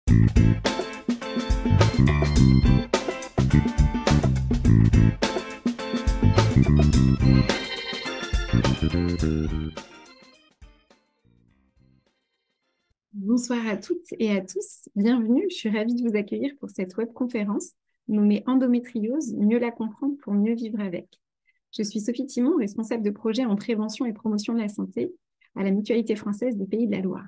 Bonsoir à toutes et à tous, bienvenue. Je suis ravie de vous accueillir pour cette webconférence nommée Endométriose, mieux la comprendre pour mieux vivre avec. Je suis Sophie Timon, responsable de projet en prévention et promotion de la santé à la Mutualité française des Pays de la Loire.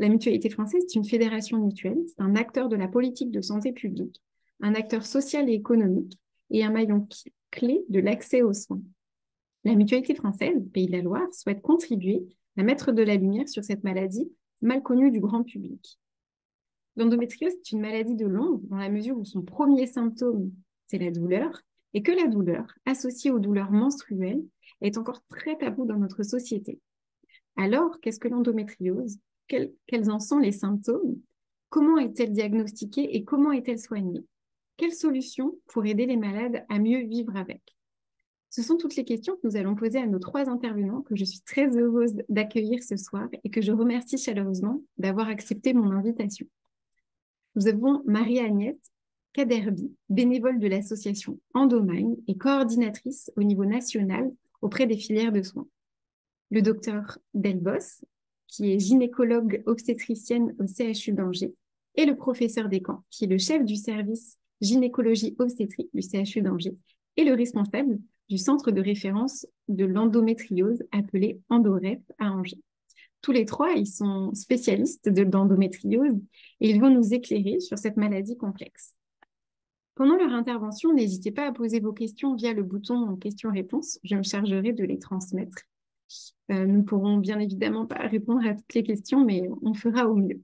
La Mutualité française est une fédération mutuelle, c'est un acteur de la politique de santé publique, un acteur social et économique et un maillon clé de l'accès aux soins. La Mutualité française des Pays de la Loire souhaite contribuer à mettre de la lumière sur cette maladie mal connue du grand public. L'endométriose est une maladie de longue dans la mesure où son premier symptôme, c'est la douleur, et que la douleur, associée aux douleurs menstruelles, est encore très taboue dans notre société. Alors, qu'est-ce que l'endométriose? Quels en sont les symptômes? Comment est-elle diagnostiquée et comment est-elle soignée? Quelles solutions pour aider les malades à mieux vivre avec? Ce sont toutes les questions que nous allons poser à nos trois intervenants que je suis très heureuse d'accueillir ce soir et que je remercie chaleureusement d'avoir accepté mon invitation. Nous avons Marie-Agnès Kaderbi, bénévole de l'association Endomind et coordinatrice au niveau national auprès des filières de soins. Le docteur Delbos, qui est gynécologue obstétricienne au CHU d'Angers, et le professeur Descamps, qui est le chef du service gynécologie obstétrique du CHU d'Angers et le responsable du centre de référence de l'endométriose appelé EndoRep à Angers. Tous les trois, ils sont spécialistes de l'endométriose et ils vont nous éclairer sur cette maladie complexe. Pendant leur intervention, n'hésitez pas à poser vos questions via le bouton questions-réponses. Je me chargerai de les transmettre. Nous ne pourrons bien évidemment pas répondre à toutes les questions, mais on fera au mieux.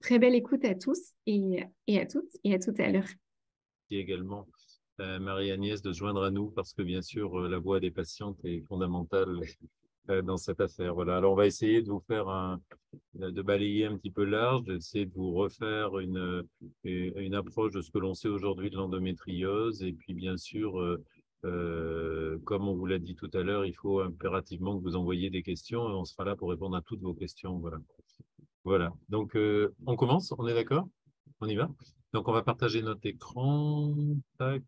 Très belle écoute à tous et à toutes et à tout à l'heure. Et également Marie-Agnès de se joindre à nous parce que bien sûr la voix des patientes est fondamentale dans cette affaire. Voilà. Alors on va essayer de vous faire de balayer un petit peu large, d'essayer de vous refaire une approche de ce que l'on sait aujourd'hui de l'endométriose et puis bien sûr comme on vous l'a dit tout à l'heure, il faut impérativement que vous envoyiez des questions et on sera là pour répondre à toutes vos questions. Voilà. Voilà. Donc on commence, on est d'accord? On y va? Donc, on va partager notre écran. Tac.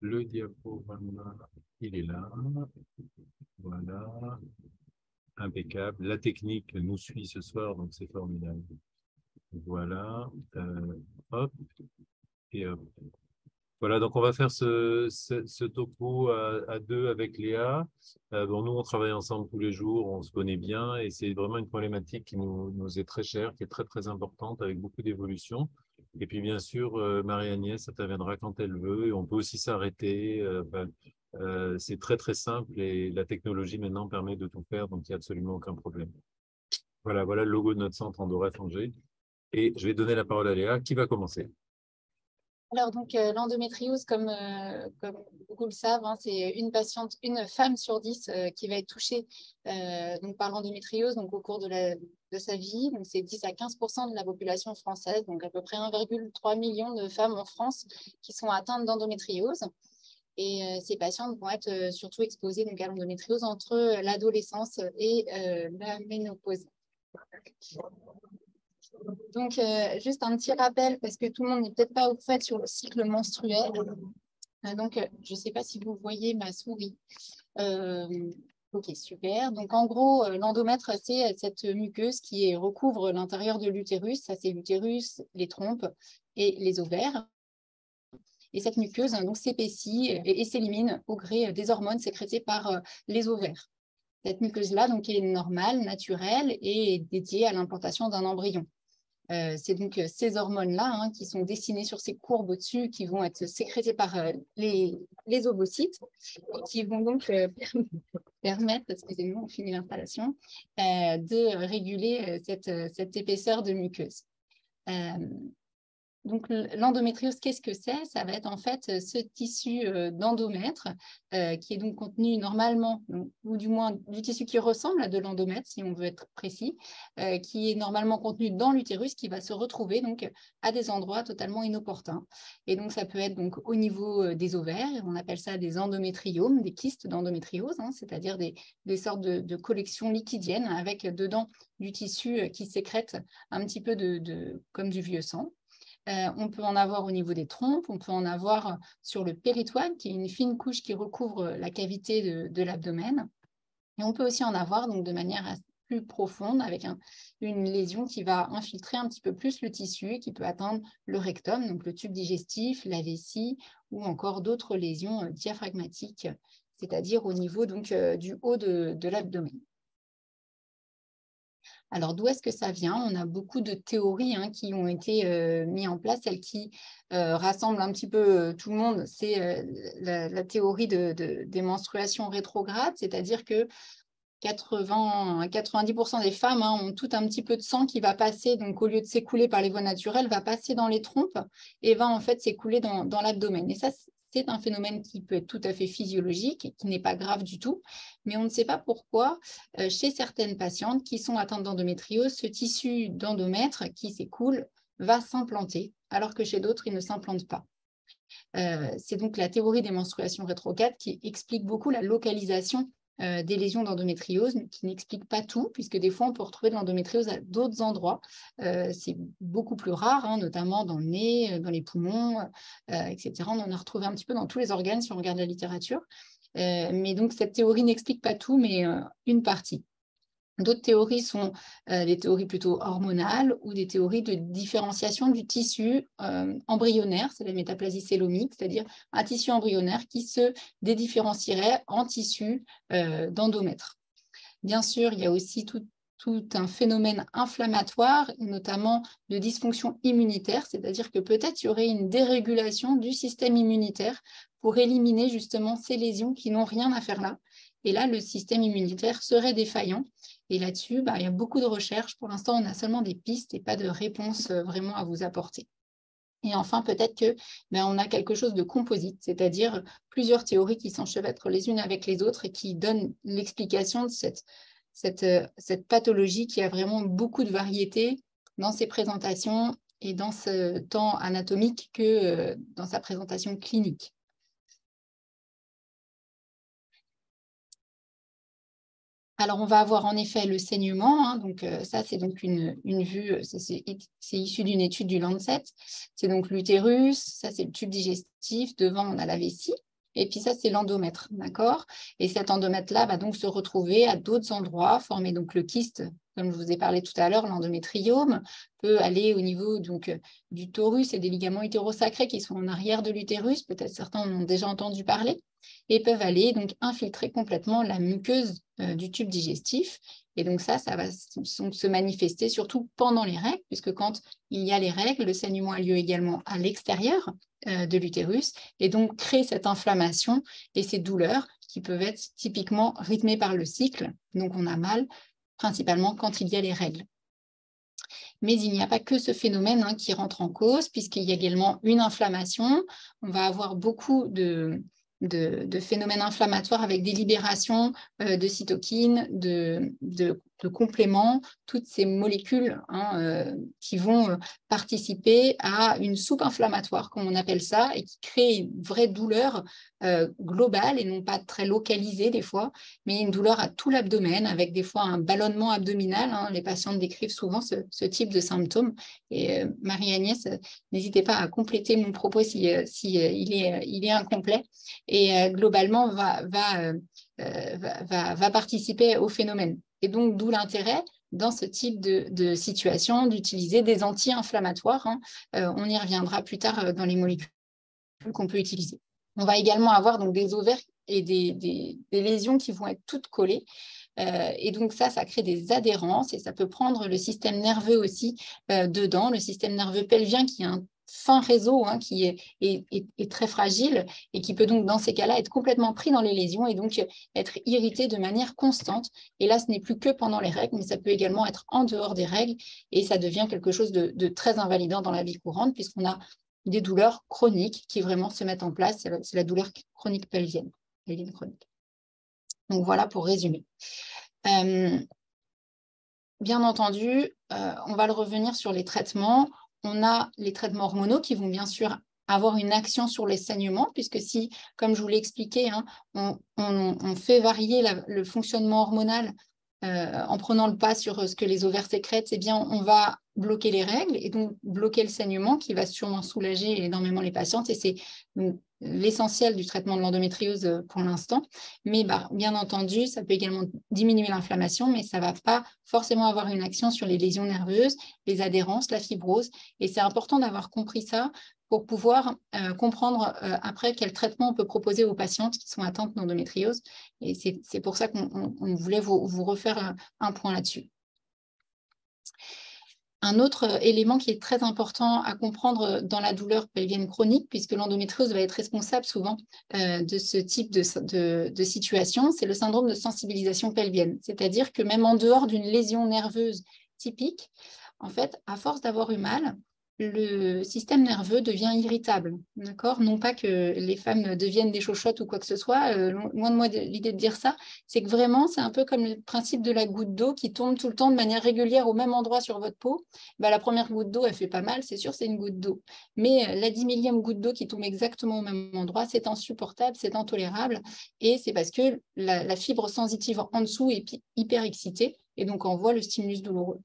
Le diapo, il est là. Voilà. Impeccable. La technique nous suit ce soir, donc c'est formidable. Voilà. Hop. Et hop. Voilà, donc on va faire ce topo à deux avec Léa. Bon, nous, on travaille ensemble tous les jours, on se connaît bien et c'est vraiment une problématique qui nous est très chère, qui est très, très importante avec beaucoup d'évolutions. Et puis, bien sûr, Marie-Agnès interviendra quand elle veut et on peut aussi s'arrêter. C'est très, très simple et la technologie maintenant permet de tout faire, donc il n'y a absolument aucun problème. Voilà, voilà le logo de notre centre EndoRep Angers. Et je vais donner la parole à Léa. Qui va commencer? Alors, donc, l'endométriose, comme beaucoup le savent, hein, c'est une femme sur 10 qui va être touchée donc, par l'endométriose donc, au cours de sa vie. Donc, c'est 10 à 15% de la population française, donc à peu près 1,3 million de femmes en France qui sont atteintes d'endométriose. Et ces patientes vont être surtout exposées donc, à l'endométriose entre l'adolescence et la ménopause. Donc, juste un petit rappel, parce que tout le monde n'est peut-être pas au fait sur le cycle menstruel. Donc, je ne sais pas si vous voyez ma souris. Ok, super. Donc, en gros, l'endomètre, c'est cette muqueuse qui recouvre l'intérieur de l'utérus. Ça, c'est l'utérus, les trompes et les ovaires. Et cette muqueuse s'épaissit et s'élimine au gré des hormones sécrétées par les ovaires. Cette muqueuse-là est normale, naturelle et dédiée à l'implantation d'un embryon. C'est donc ces hormones-là qui sont dessinées sur ces courbes au-dessus qui vont être sécrétées par les ovocytes et qui vont donc permettre, excusez-moi, on finit l'installation, de réguler cette épaisseur de muqueuse. Donc, l'endométriose, qu'est-ce que c'est? Ça va être en fait ce tissu d'endomètre qui est donc contenu normalement, ou du moins du tissu qui ressemble à de l'endomètre, si on veut être précis, qui est normalement contenu dans l'utérus, qui va se retrouver donc à des endroits totalement inopportuns. Et donc, ça peut être donc au niveau des ovaires, on appelle ça des endométriomes, des kystes d'endométriose, hein, c'est-à-dire des sortes de collections liquidiennes avec dedans du tissu qui sécrète un petit peu comme du vieux sang. On peut en avoir au niveau des trompes, on peut en avoir sur le péritoine, qui est une fine couche qui recouvre la cavité de l'abdomen. Et on peut aussi en avoir donc, de manière plus profonde, avec une lésion qui va infiltrer un petit peu plus le tissu et qui peut atteindre le rectum, donc le tube digestif, la vessie, ou encore d'autres lésions diaphragmatiques, c'est-à-dire au niveau donc, du haut de l'abdomen. Alors, d'où est-ce que ça vient? On a beaucoup de théories qui ont été mises en place. Celle qui rassemble un petit peu tout le monde, c'est la théorie des menstruations rétrogrades, c'est-à-dire que 90% des femmes ont tout un petit peu de sang qui va passer, donc au lieu de s'écouler par les voies naturelles, va passer dans les trompes et va en fait s'écouler dans l'abdomen. Et ça, c'est un phénomène qui peut être tout à fait physiologique et qui n'est pas grave du tout, mais on ne sait pas pourquoi, chez certaines patientes qui sont atteintes d'endométriose, ce tissu d'endomètre qui s'écoule va s'implanter, alors que chez d'autres, il ne s'implante pas. C'est donc la théorie des menstruations rétrogrades qui explique beaucoup la localisation des lésions d'endométriose, mais qui n'explique pas tout, puisque des fois, on peut retrouver de l'endométriose à d'autres endroits. C'est beaucoup plus rare, notamment dans le nez, dans les poumons, etc. On en a retrouvé un petit peu dans tous les organes, si on regarde la littérature. Mais donc, cette théorie n'explique pas tout, mais une partie. D'autres théories sont des théories plutôt hormonales ou des théories de différenciation du tissu embryonnaire, c'est la métaplasie célomique, c'est-à-dire un tissu embryonnaire qui se dédifférencierait en tissu d'endomètre. Bien sûr, il y a aussi tout un phénomène inflammatoire, notamment de dysfonction immunitaire, c'est-à-dire que peut-être il y aurait une dérégulation du système immunitaire pour éliminer justement ces lésions qui n'ont rien à faire là. Et là, le système immunitaire serait défaillant. Et là-dessus, il y a beaucoup de recherches. Pour l'instant, on a seulement des pistes et pas de réponses vraiment à vous apporter. Et enfin, peut-être que on a quelque chose de composite, c'est-à-dire plusieurs théories qui s'enchevêtrent les unes avec les autres et qui donnent l'explication de cette pathologie qui a vraiment beaucoup de variétés dans ses présentations et dans ce temps anatomique que dans sa présentation clinique. Alors, on va avoir en effet le saignement. Donc, ça, c'est donc une vue, c'est issu d'une étude du Lancet. C'est donc l'utérus, ça, c'est le tube digestif. Devant, on a la vessie. Et puis ça, c'est l'endomètre, d'accord? Et cet endomètre-là va donc se retrouver à d'autres endroits, former donc le kyste, comme je vous ai parlé tout à l'heure, l'endométriome, peut aller au niveau donc, du torus et des ligaments utérosacrés qui sont en arrière de l'utérus. Peut-être certains en ont déjà entendu parler. Et peuvent aller donc infiltrer complètement la muqueuse du tube digestif. Et donc ça va se manifester surtout pendant les règles, puisque quand il y a les règles, le saignement a lieu également à l'extérieur de l'utérus, et donc crée cette inflammation et ces douleurs qui peuvent être typiquement rythmées par le cycle. Donc on a mal, principalement quand il y a les règles. Mais il n'y a pas que ce phénomène qui rentre en cause, puisqu'il y a également une inflammation. On va avoir beaucoup de phénomènes inflammatoires avec des libérations de cytokines, de compléments, toutes ces molécules qui vont participer à une soupe inflammatoire, comme on appelle ça, et qui crée une vraie douleur globale et non pas très localisée des fois, mais une douleur à tout l'abdomen, avec des fois un ballonnement abdominal. Les patientes décrivent souvent ce type de symptômes. Et Marie-Agnès, n'hésitez pas à compléter mon propos si il est incomplet. Et globalement, va participer au phénomène. Et donc, d'où l'intérêt, dans ce type de situation, d'utiliser des anti-inflammatoires. On y reviendra plus tard dans les molécules qu'on peut utiliser. On va également avoir donc, des ovaires et des lésions qui vont être toutes collées. Et donc ça crée des adhérences et ça peut prendre le système nerveux aussi dedans, le système nerveux pelvien qui est un fin réseau qui est très fragile et qui peut donc, dans ces cas-là, être complètement pris dans les lésions et donc être irrité de manière constante. Et là, ce n'est plus que pendant les règles, mais ça peut également être en dehors des règles et ça devient quelque chose de très invalidant dans la vie courante puisqu'on a des douleurs chroniques qui vraiment se mettent en place. C'est la douleur chronique pelvienne chronique. Donc voilà pour résumer. Bien entendu, on va le revenir sur les traitements. On a les traitements hormonaux qui vont bien sûr avoir une action sur les saignements, puisque si, comme je vous l'ai expliqué, on fait varier le fonctionnement hormonal en prenant le pas sur ce que les ovaires sécrètent, eh bien, on va bloquer les règles et donc bloquer le saignement qui va sûrement soulager énormément les patientes. Et c'est l'essentiel du traitement de l'endométriose pour l'instant. Mais bien entendu, ça peut également diminuer l'inflammation, mais ça ne va pas forcément avoir une action sur les lésions nerveuses, les adhérences, la fibrose. Et c'est important d'avoir compris ça pour pouvoir comprendre après quel traitement on peut proposer aux patientes qui sont atteintes d'endométriose. Et c'est pour ça qu'on voulait vous refaire un point là-dessus. Un autre élément qui est très important à comprendre dans la douleur pelvienne chronique, puisque l'endométriose va être responsable souvent de ce type de situation, c'est le syndrome de sensibilisation pelvienne. C'est-à-dire que même en dehors d'une lésion nerveuse typique, en fait, à force d'avoir eu mal, le système nerveux devient irritable, d'accord? Non pas que les femmes deviennent des chochottes ou quoi que ce soit, loin de moi l'idée de dire ça, c'est que vraiment, c'est un peu comme le principe de la goutte d'eau qui tombe tout le temps de manière régulière au même endroit sur votre peau. La première goutte d'eau, elle fait pas mal, c'est sûr, c'est une goutte d'eau. Mais la 10 millième goutte d'eau qui tombe exactement au même endroit, c'est insupportable, c'est intolérable, et c'est parce que la fibre sensitive en dessous est hyper excitée, et donc envoie le stimulus douloureux.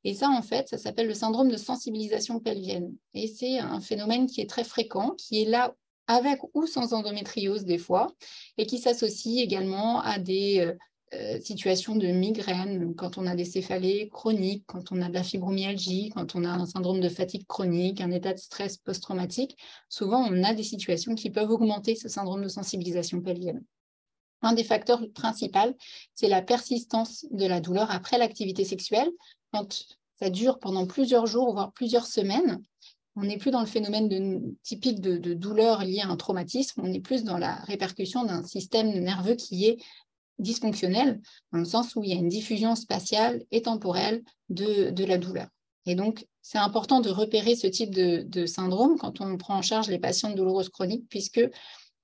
Et ça, en fait, ça s'appelle le syndrome de sensibilisation pelvienne. Et c'est un phénomène qui est très fréquent, qui est là avec ou sans endométriose des fois, et qui s'associe également à des situations de migraine, quand on a des céphalées chroniques, quand on a de la fibromyalgie, quand on a un syndrome de fatigue chronique, un état de stress post-traumatique. Souvent, on a des situations qui peuvent augmenter ce syndrome de sensibilisation pelvienne. Un des facteurs principaux, c'est la persistance de la douleur après l'activité sexuelle. Quand ça dure pendant plusieurs jours, voire plusieurs semaines, on n'est plus dans le phénomène typique de douleur liée à un traumatisme, on est plus dans la répercussion d'un système nerveux qui est dysfonctionnel, dans le sens où il y a une diffusion spatiale et temporelle de la douleur. Et donc, c'est important de repérer ce type de syndrome quand on prend en charge les patientes douloureuses chroniques, puisque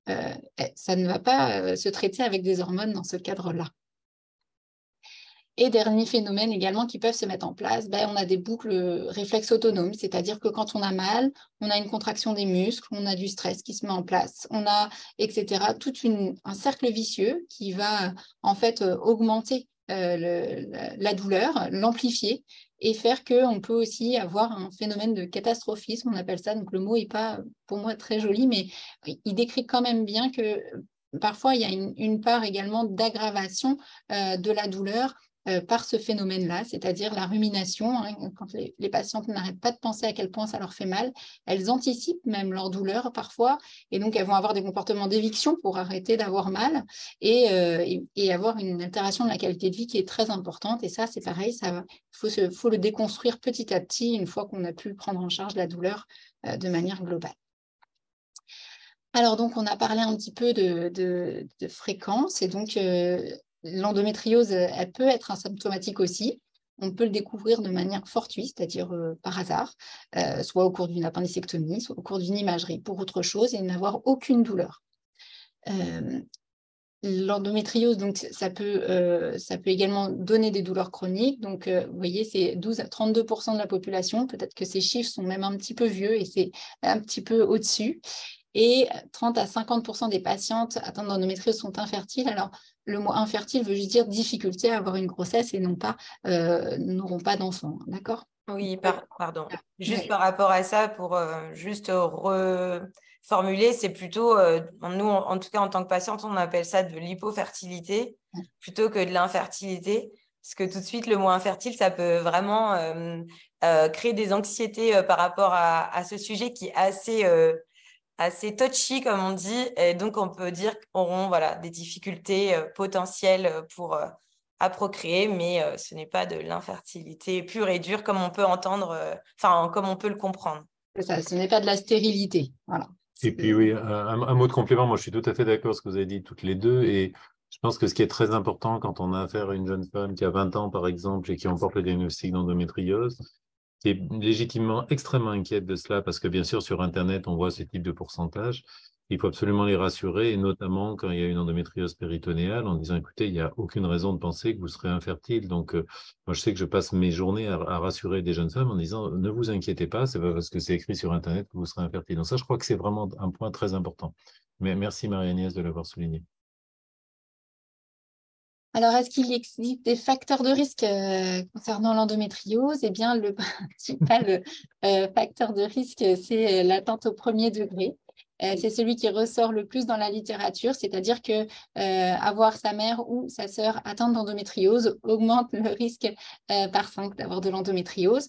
ça ne va pas se traiter avec des hormones dans ce cadre-là. Et dernier phénomène également qui peuvent se mettre en place, on a des boucles réflexes autonomes, c'est-à-dire que quand on a mal, on a une contraction des muscles, on a du stress qui se met en place, on a, etc., tout un cercle vicieux qui va en fait augmenter la douleur, l'amplifier et faire qu'on peut aussi avoir un phénomène de catastrophisme, on appelle ça, donc le mot n'est pas pour moi très joli, mais il décrit quand même bien que parfois il y a une part également d'aggravation de la douleur par ce phénomène-là, c'est-à-dire la rumination. Quand les patientes n'arrêtent pas de penser à quel point ça leur fait mal, elles anticipent même leur douleur parfois, et donc elles vont avoir des comportements d'éviction pour arrêter d'avoir mal et avoir une altération de la qualité de vie qui est très importante. Et ça, c'est pareil, il faut le déconstruire petit à petit une fois qu'on a pu prendre en charge la douleur de manière globale. Alors, donc, on a parlé un petit peu de fréquence, et donc l'endométriose, elle peut être asymptomatique aussi. On peut le découvrir de manière fortuite, c'est-à-dire par hasard, soit au cours d'une appendicectomie, soit au cours d'une imagerie pour autre chose, et n'avoir aucune douleur. L'endométriose, donc, ça peut également donner des douleurs chroniques. Donc, vous voyez, c'est 12 à 32% de la population. Peut-être que ces chiffres sont même un petit peu vieux et c'est un petit peu au-dessus. Et 30 à 50% des patientes atteintes d'endométriose sont infertiles. Alors, le mot infertile veut juste dire difficulté à avoir une grossesse et non pas n'auront pas d'enfants. D'accord ? Oui, pardon. Juste Oui. par rapport à ça, pour juste reformuler, c'est plutôt, nous, en tout cas en tant que patiente, on appelle ça de l'hypofertilité plutôt que de l'infertilité. Parce que tout de suite, le mot infertile, ça peut vraiment créer des anxiétés par rapport à ce sujet qui est assez touchy, comme on dit. Et donc, on peut dire qu'on aura des difficultés potentielles à procréer, mais ce n'est pas de l'infertilité pure et dure comme on peut entendre, comme on peut le comprendre. Ça, ce n'est pas de la stérilité. Voilà. Et puis oui, un mot de complément, moi je suis tout à fait d'accord avec ce que vous avez dit toutes les deux, et je pense que ce qui est très important quand on a affaire à une jeune femme qui a 20 ans par exemple et qui emporte le diagnostic d'endométriose, qui est légitimement extrêmement inquiète de cela, parce que bien sûr sur Internet on voit ce type de pourcentage, il faut absolument les rassurer, et notamment quand il y a une endométriose péritonéale, en disant écoutez, il n'y a aucune raison de penser que vous serez infertile. Donc moi je sais que je passe mes journées à rassurer des jeunes femmes en disant ne vous inquiétez pas, c'est pas parce que c'est écrit sur Internet que vous serez infertile. Donc ça je crois que c'est vraiment un point très important. Mais merci Marie-Agnès de l'avoir souligné. Alors, est-ce qu'il existe des facteurs de risque concernant l'endométriose? Eh bien, le principal facteur de risque, c'est l'atteinte au premier degré. C'est celui qui ressort le plus dans la littérature, c'est-à-dire que avoir sa mère ou sa sœur atteinte d'endométriose augmente le risque par 5 d'avoir de l'endométriose.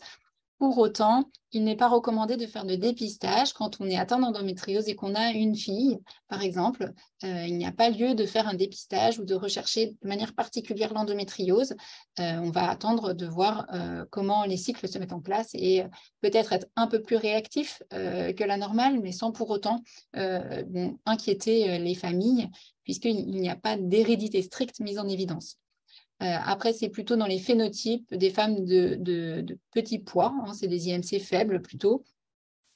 Pour autant, il n'est pas recommandé de faire de dépistage quand on est atteint d'endométriose et qu'on a une fille, par exemple. Il n'y a pas lieu de faire un dépistage ou de rechercher de manière particulière l'endométriose. On va attendre de voir comment les cycles se mettent en place et peut-être être un peu plus réactif que la normale, mais sans pour autant inquiéter les familles, puisqu'il n'y a pas d'hérédité stricte mise en évidence. Après, c'est plutôt dans les phénotypes des femmes de petit poids, hein, c'est des IMC faibles plutôt,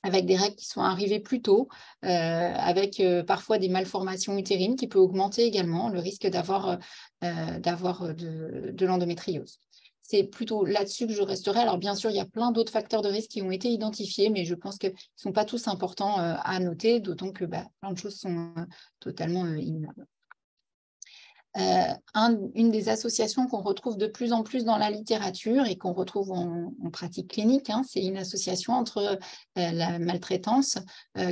avec des règles qui sont arrivées plus tôt, avec parfois des malformations utérines qui peut augmenter également le risque d'avoir de l'endométriose. C'est plutôt là-dessus que je resterai. Alors bien sûr, il y a plein d'autres facteurs de risque qui ont été identifiés, mais je pense qu'ils ne sont pas tous importants à noter, d'autant que plein de choses sont totalement ignorables. Une des associations qu'on retrouve de plus en plus dans la littérature et qu'on retrouve en pratique clinique, hein, c'est une association entre la maltraitance,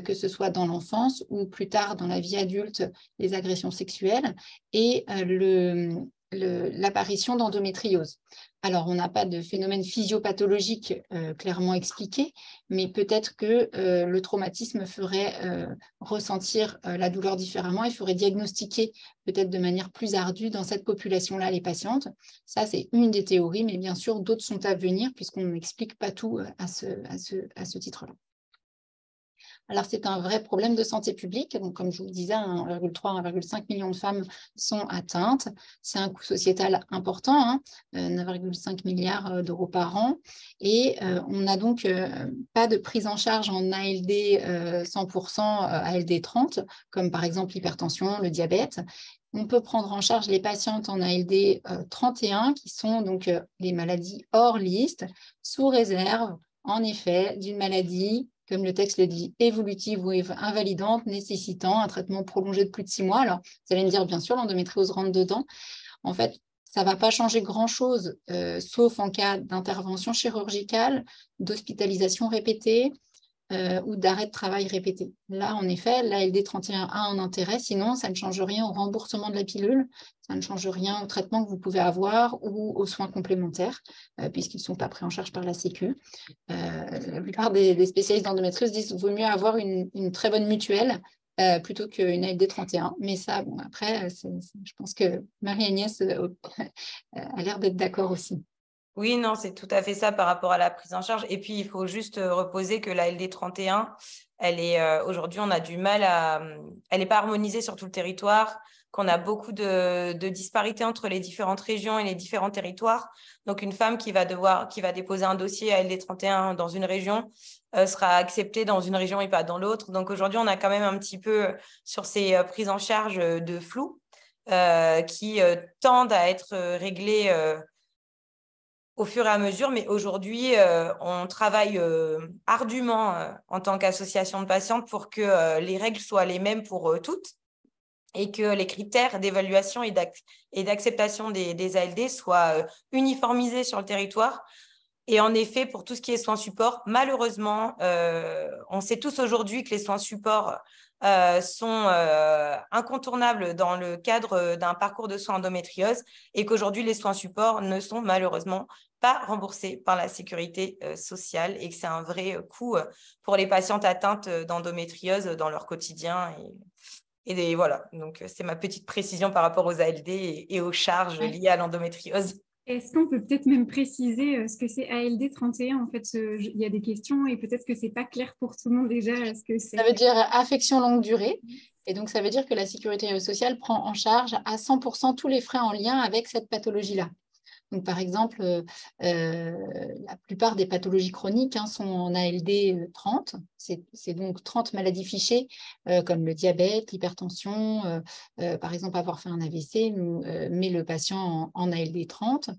que ce soit dans l'enfance ou plus tard dans la vie adulte, les agressions sexuelles, et l'apparition d'endométriose. Alors, on n'a pas de phénomène physiopathologique clairement expliqué, mais peut-être que le traumatisme ferait ressentir la douleur différemment et ferait diagnostiquer peut-être de manière plus ardue dans cette population-là les patientes. Ça, c'est une des théories, mais bien sûr, d'autres sont à venir puisqu'on n'explique pas tout à ce titre-là. Alors, c'est un vrai problème de santé publique. Donc, comme je vous le disais, 1,3 à 1,5 million de femmes sont atteintes. C'est un coût sociétal important, hein, 9,5 milliards d'euros par an. Et on n'a donc pas de prise en charge en ALD 100%, ALD 30, comme par exemple l'hypertension, le diabète. On peut prendre en charge les patientes en ALD 31, qui sont donc les maladies hors liste, sous réserve, en effet, d'une maladie, comme le texte le dit, évolutive ou invalidante, nécessitant un traitement prolongé de plus de 6 mois. Alors, vous allez me dire, bien sûr, l'endométriose rentre dedans. En fait, ça ne va pas changer grand-chose, sauf en cas d'intervention chirurgicale, d'hospitalisation répétée ou d'arrêt de travail répété. Là, en effet, l'ALD 31 a un intérêt, sinon, ça ne change rien au remboursement de la pilule, ça ne change rien au traitement que vous pouvez avoir ou aux soins complémentaires, puisqu'ils ne sont pas pris en charge par la Sécu. La plupart des spécialistes d'endométriose disent qu'il vaut mieux avoir une très bonne mutuelle plutôt qu'une ALD 31. Mais ça, bon, après, je pense que Marie-Agnès a l'air d'être d'accord aussi. Oui, non, c'est tout à fait ça par rapport à la prise en charge. Et puis, il faut juste reposer que la LD31, elle est aujourd'hui, on a du mal à... Elle n'est pas harmonisée sur tout le territoire, qu'on a beaucoup de disparités entre les différentes régions et les différents territoires. Donc, une femme qui va déposer un dossier à LD31 dans une région sera acceptée dans une région et pas dans l'autre. Donc, aujourd'hui, on a quand même un petit peu sur ces prises en charge de flou qui tendent à être réglées au fur et à mesure, mais aujourd'hui, on travaille ardument en tant qu'association de patientes pour que les règles soient les mêmes pour toutes et que les critères d'évaluation et d'acceptation des ALD soient uniformisés sur le territoire. Et en effet, pour tout ce qui est soins support, malheureusement, on sait tous aujourd'hui que les soins support sont incontournables dans le cadre d'un parcours de soins endométriose et qu'aujourd'hui, les soins support ne sont malheureusement pas remboursés par la sécurité sociale et que c'est un vrai coût pour les patientes atteintes d'endométriose dans leur quotidien. Et voilà, donc c'est ma petite précision par rapport aux ALD et aux charges liées à l'endométriose. Est-ce qu'on peut peut-être même préciser ce que c'est ALD 31? En fait, il y a des questions et peut-être que ce n'est pas clair pour tout le monde déjà ce que c'est. Ça veut dire affection longue durée. Et donc, ça veut dire que la sécurité sociale prend en charge à 100% tous les frais en lien avec cette pathologie-là. Donc, par exemple, la plupart des pathologies chroniques sont en ALD 30. C'est donc 30 maladies fichées, comme le diabète, l'hypertension, par exemple, avoir fait un AVC, met le patient en ALD 30.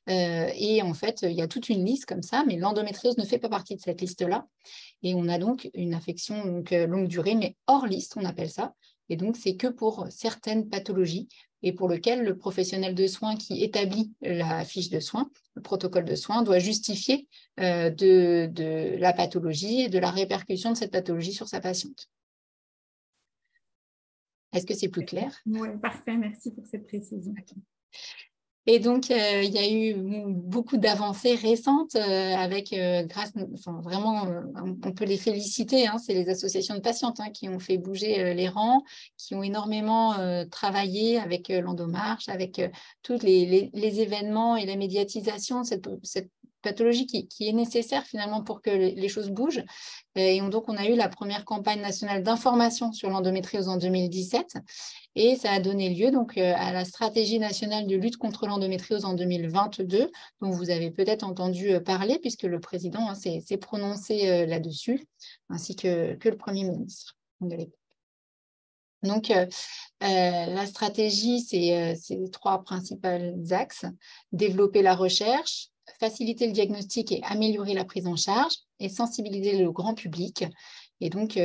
Et en fait, il y a toute une liste comme ça, mais l'endométriose ne fait pas partie de cette liste-là. Et on a donc une affection longue durée, mais hors liste, on appelle ça. Et donc, c'est que pour certaines pathologies et pour lequel le professionnel de soins qui établit la fiche de soins, le protocole de soins, doit justifier de la pathologie et de la répercussion de cette pathologie sur sa patiente. Est-ce que c'est plus clair? Oui, parfait, merci pour cette précision. Et donc, il y a eu beaucoup d'avancées récentes avec, vraiment, on peut les féliciter, c'est les associations de patientes qui ont fait bouger les rangs, qui ont énormément travaillé avec l'Endomarche, avec tous les événements et la médiatisation de cette pathologie qui est nécessaire finalement pour que les choses bougent. Et donc, on a eu la première campagne nationale d'information sur l'endométriose en 2017. Et ça a donné lieu donc, à la stratégie nationale de lutte contre l'endométriose en 2022, dont vous avez peut-être entendu parler, puisque le président s'est prononcé là-dessus, ainsi que le Premier ministre de l'époque. Donc, la stratégie, c'est 3 principaux axes. Développer la recherche, faciliter le diagnostic et améliorer la prise en charge, et sensibiliser le grand public. Et donc,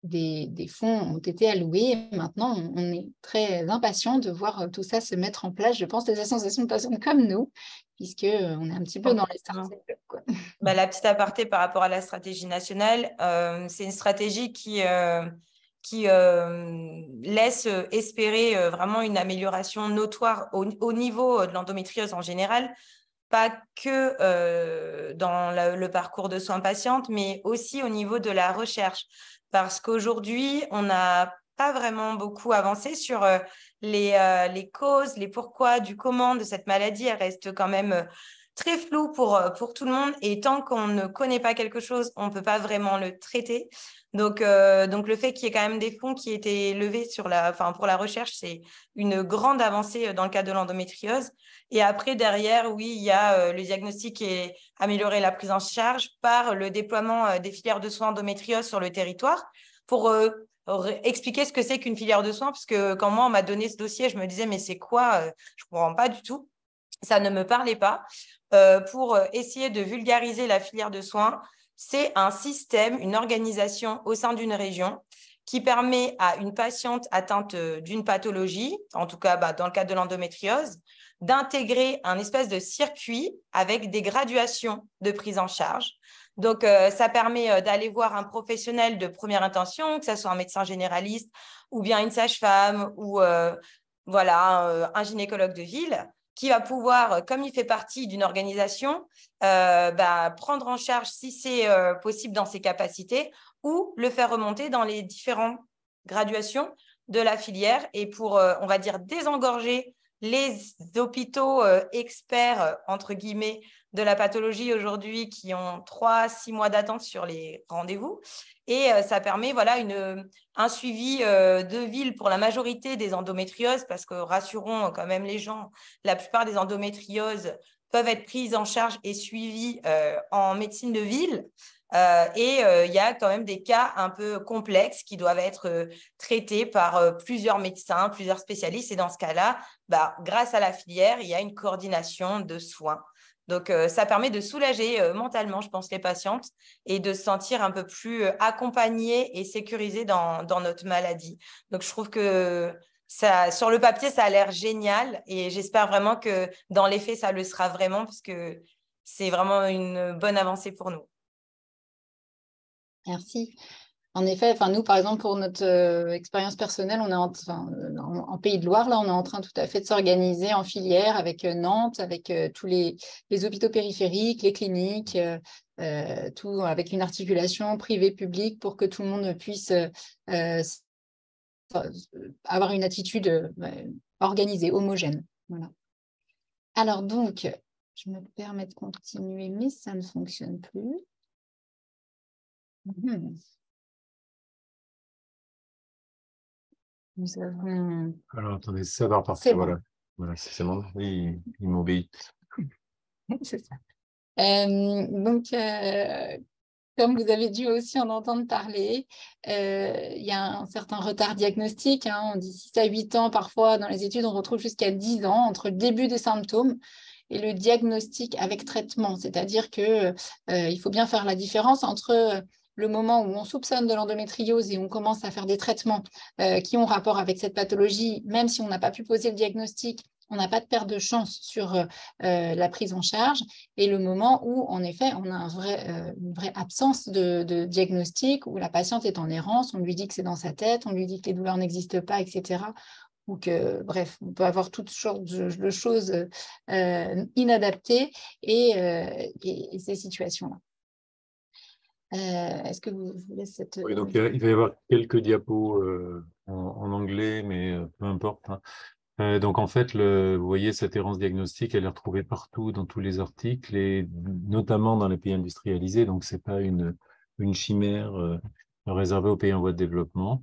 des fonds ont été alloués. Et maintenant, on est très impatient de voir tout ça se mettre en place. Je pense des associations de patients comme nous, puisqu'on est un petit peu dans les startups. La petite aparté par rapport à la stratégie nationale, c'est une stratégie qui laisse espérer vraiment une amélioration notoire au niveau de l'endométriose en général, pas que dans le parcours de soins patientes, mais aussi au niveau de la recherche. Parce qu'aujourd'hui, on n'a pas vraiment beaucoup avancé sur les causes, les pourquoi, du comment de cette maladie. Elle reste quand même très floue pour tout le monde. Et tant qu'on ne connaît pas quelque chose, on ne peut pas vraiment le traiter. Donc le fait qu'il y ait quand même des fonds qui étaient levés pour la recherche, c'est une grande avancée dans le cadre de l'endométriose. Et après, derrière, oui, il y a le diagnostic et améliorer la prise en charge par le déploiement des filières de soins endométriose sur le territoire pour expliquer ce que c'est qu'une filière de soins. Parce que quand moi, on m'a donné ce dossier, je me disais, mais c'est quoi? Je ne comprends pas du tout. Ça ne me parlait pas. Pour essayer de vulgariser la filière de soins, c'est un système, une organisation au sein d'une région qui permet à une patiente atteinte d'une pathologie, en tout cas dans le cadre de l'endométriose, d'intégrer un espèce de circuit avec des graduations de prise en charge. Donc, ça permet d'aller voir un professionnel de première intention, que ce soit un médecin généraliste ou bien une sage-femme ou un gynécologue de ville, qui va pouvoir, comme il fait partie d'une organisation, prendre en charge, si c'est possible dans ses capacités, ou le faire remonter dans les différentes graduations de la filière. Et pour, on va dire, désengorger les hôpitaux experts, entre guillemets, de la pathologie aujourd'hui qui ont 3-6 mois d'attente sur les rendez-vous. Et ça permet un suivi de ville pour la majorité des endométrioses, parce que rassurons quand même les gens, la plupart des endométrioses peuvent être prises en charge et suivies en médecine de ville. Il y a quand même des cas un peu complexes qui doivent être traités par plusieurs médecins, plusieurs spécialistes. Et dans ce cas-là, grâce à la filière, il y a une coordination de soins. Donc, ça permet de soulager mentalement, je pense, les patientes et de se sentir un peu plus accompagnées et sécurisées dans notre maladie. Donc, je trouve que ça, sur le papier, ça a l'air génial et j'espère vraiment que dans les faits, ça le sera vraiment parce que c'est vraiment une bonne avancée pour nous. Merci. En effet, nous, par exemple, pour notre expérience personnelle, on est en Pays de Loire, là, on est en train tout à fait de s'organiser en filière avec Nantes, avec tous les hôpitaux périphériques, les cliniques, tout avec une articulation privée-publique pour que tout le monde puisse avoir une attitude organisée, homogène. Voilà. Alors donc, je me permets de continuer, mais ça ne fonctionne plus. Nous avons... Alors, attendez, ça va repartir, C'est bon. voilà. Voilà, c'est bon. Oui, il m'obéit. C'est ça. Donc, comme vous avez dû aussi en entendre parler, il y a un certain retard diagnostique. On dit 6 à 8 ans. Parfois, dans les études, on retrouve jusqu'à 10 ans entre le début des symptômes et le diagnostic avec traitement. C'est-à-dire qu'il faut bien faire la différence entre le moment où on soupçonne de l'endométriose et on commence à faire des traitements qui ont rapport avec cette pathologie, même si on n'a pas pu poser le diagnostic, on n'a pas de perte de chance sur la prise en charge, et le moment où, en effet, on a une vraie absence de diagnostic, où la patiente est en errance, on lui dit que c'est dans sa tête, on lui dit que les douleurs n'existent pas, etc. Ou que, bref, on peut avoir toutes sortes de choses inadaptées et ces situations-là. Est-ce que vous voulez cette... Oui, donc il va y avoir quelques diapos en anglais, mais peu importe. Donc en fait, vous voyez, cette errance diagnostique, elle est retrouvée partout dans tous les articles, et notamment dans les pays industrialisés. Donc c'est pas une chimère réservée aux pays en voie de développement.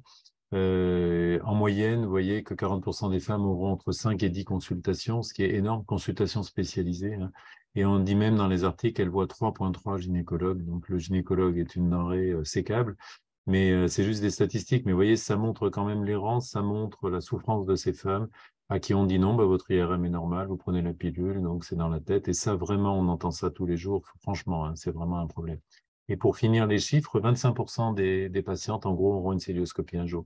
En moyenne, vous voyez que 40% des femmes auront entre 5 et 10 consultations, ce qui est énorme, consultations spécialisées. Et on dit même dans les articles qu'elle voit 3,3 gynécologues. Donc le gynécologue est une denrée sécable. Mais c'est juste des statistiques. Mais vous voyez, ça montre quand même l'errance, ça montre la souffrance de ces femmes à qui on dit non, bah, votre IRM est normal, vous prenez la pilule, donc c'est dans la tête. Et ça, vraiment, on entend ça tous les jours. Franchement, c'est vraiment un problème. Et pour finir les chiffres, 25% des patientes, en gros, auront une célioscopie un jour.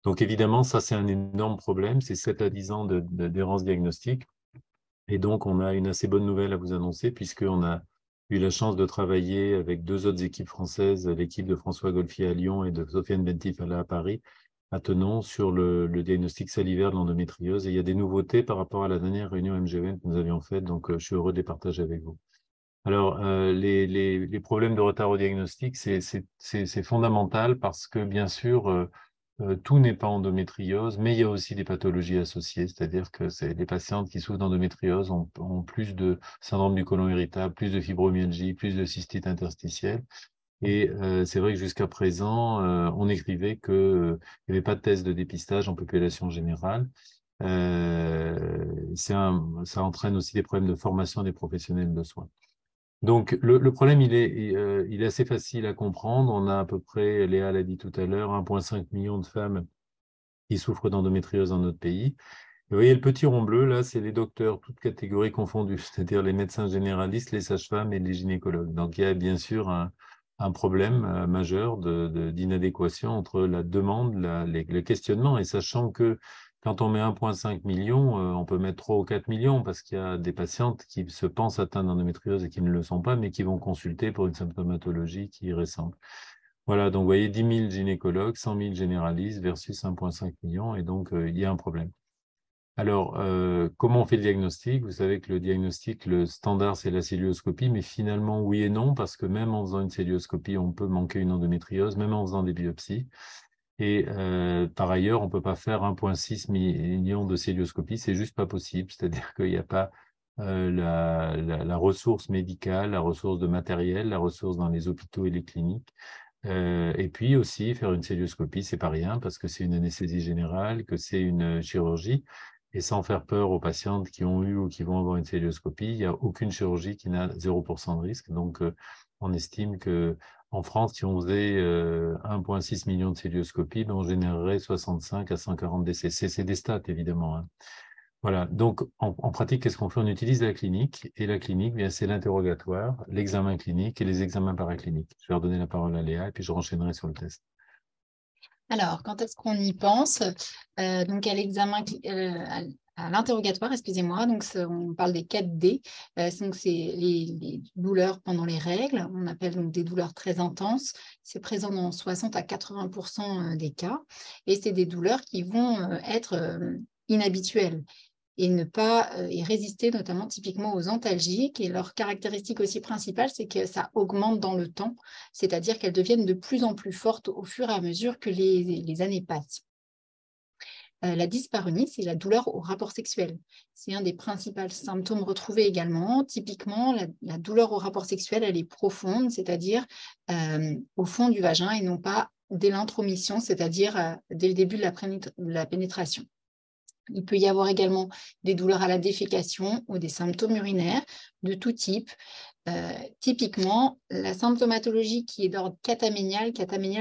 Donc évidemment, ça, c'est un énorme problème. C'est 7 à 10 ans d'errance diagnostique. Et donc, on a une assez bonne nouvelle à vous annoncer, puisqu'on a eu la chance de travailler avec 2 autres équipes françaises, l'équipe de François Golfier à Lyon et de Sofiane Bentifala à Paris, à Tenon, sur le diagnostic salivaire de l'endométriose. Et il y a des nouveautés par rapport à la dernière réunion MGVN que nous avions faite, donc je suis heureux de les partager avec vous. Alors, les problèmes de retard au diagnostic, c'est fondamental parce que, bien sûr, tout n'est pas endométriose, mais il y a aussi des pathologies associées, c'est-à-dire que les patientes qui souffrent d'endométriose ont plus de syndrome du côlon irritable, plus de fibromyalgie, plus de cystite interstitielle. Et c'est vrai que jusqu'à présent, on écrivait qu'il n'y avait pas de test de dépistage en population générale. Ça entraîne aussi des problèmes de formation des professionnels de soins. Donc, le problème, il est assez facile à comprendre. On a à peu près, Léa l'a dit tout à l'heure, 1,5 million de femmes qui souffrent d'endométriose dans notre pays. Et vous voyez, le petit rond bleu, là, c'est les docteurs, toutes catégories confondues, c'est-à-dire les médecins généralistes, les sages-femmes et les gynécologues. Donc, il y a bien sûr un problème majeur d'inadéquation entre la demande, le questionnement, et sachant que quand on met 1,5 million, on peut mettre 3 ou 4 millions parce qu'il y a des patientes qui se pensent atteintes d'endométriose et qui ne le sont pas, mais qui vont consulter pour une symptomatologie qui ressemble. Voilà, donc vous voyez 10 000 gynécologues, 100 000 généralistes versus 1,5 million, et donc il y a un problème. Alors, comment on fait le diagnostic? Vous savez que le diagnostic, le standard, c'est la célioscopie, mais finalement, oui et non, parce que même en faisant une célioscopie, on peut manquer une endométriose, même en faisant des biopsies. Et par ailleurs, on ne peut pas faire 1,6 million de célioscopies, c'est juste pas possible. C'est-à-dire qu'il n'y a pas la ressource médicale, la ressource de matériel, la ressource dans les hôpitaux et les cliniques. Et puis aussi, faire une célioscopie, c'est pas rien, parce que c'est une anesthésie générale, que c'est une chirurgie. Et sans faire peur aux patientes qui ont eu ou qui vont avoir une célioscopie, il n'y a aucune chirurgie qui n'a 0% de risque. Donc, on estime qu'en France, si on faisait 1,6 million de célioscopies, ben, on générerait 65 à 140 décès. C'est des stats, évidemment. Voilà. Donc, en pratique, qu'est-ce qu'on fait? On utilise la clinique. Et la clinique, bien, c'est l'interrogatoire, l'examen clinique et les examens paracliniques. Je vais redonner la parole à Léa et puis je renchaînerai sur le test. Alors, quand est-ce qu'on y pense? Donc, à l'examen, à l'interrogatoire, excusez-moi. Donc, on parle des 4D. Donc, c'est les douleurs pendant les règles. On appelle donc des douleurs très intenses. C'est présent dans 60 à 80% des cas. Et c'est des douleurs qui vont être inhabituelles et ne pas y résister, notamment typiquement aux antalgiques. Et leur caractéristique aussi principale, c'est que ça augmente dans le temps, c'est-à-dire qu'elles deviennent de plus en plus fortes au fur et à mesure que les années passent. La dyspareunie, c'est la douleur au rapport sexuel. C'est un des principaux symptômes retrouvés également. Typiquement, la douleur au rapport sexuel, elle est profonde, c'est-à-dire au fond du vagin et non pas dès l'intromission, c'est-à-dire dès le début de la pénétration. Il peut y avoir également des douleurs à la défécation ou des symptômes urinaires de tout type. Typiquement, la symptomatologie qui est d'ordre cataménial,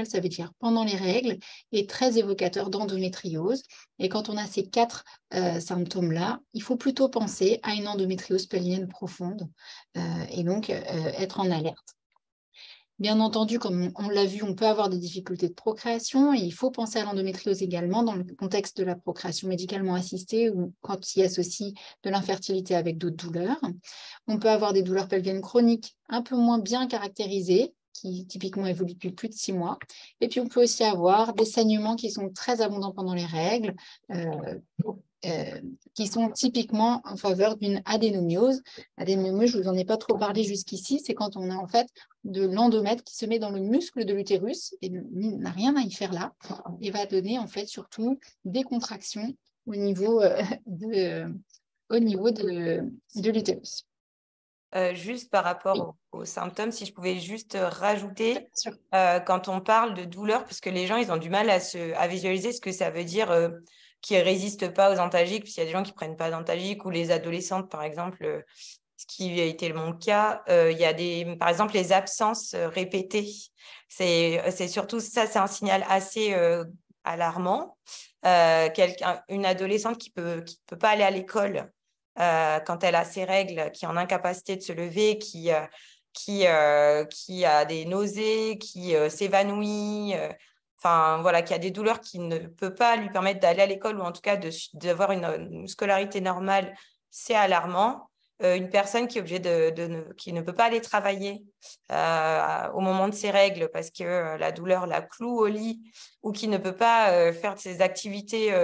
ça veut dire pendant les règles, est très évocateur d'endométriose. Et quand on a ces 4 symptômes-là, il faut plutôt penser à une endométriose pelvienne profonde et donc être en alerte. Bien entendu, comme on l'a vu, on peut avoir des difficultés de procréation et il faut penser à l'endométriose également dans le contexte de la procréation médicalement assistée ou quand il y associe de l'infertilité avec d'autres douleurs. On peut avoir des douleurs pelviennes chroniques un peu moins bien caractérisées, qui typiquement évoluent depuis plus de 6 mois. Et puis, on peut aussi avoir des saignements qui sont très abondants pendant les règles, qui sont typiquement en faveur d'une adénomiose. L'adénomiose, je ne vous en ai pas trop parlé jusqu'ici, c'est quand on a en fait de l'endomètre qui se met dans le muscle de l'utérus et n'a rien à y faire là et va donner en fait surtout des contractions au niveau de l'utérus. Juste par rapport aux symptômes, si je pouvais juste rajouter, quand on parle de douleur, parce que les gens, ils ont du mal à visualiser ce que ça veut dire qu'ils ne résistent pas aux antalgiques, puisqu'il y a des gens qui ne prennent pas d'antalgiques, ou les adolescentes, par exemple, ce qui a été mon cas, il y a par exemple, les absences répétées. C'est surtout ça, c'est un signal assez alarmant. Une adolescente qui peut pas aller à l'école, quand elle a ses règles, qui est en incapacité de se lever, qui a des nausées, qui s'évanouit, enfin voilà, qui a des douleurs qui ne peut pas lui permettre d'aller à l'école ou en tout cas d'avoir une scolarité normale, c'est alarmant. Une personne qui est obligée qui ne peut pas aller travailler au moment de ses règles parce que la douleur la cloue au lit ou qui ne peut pas faire ses activités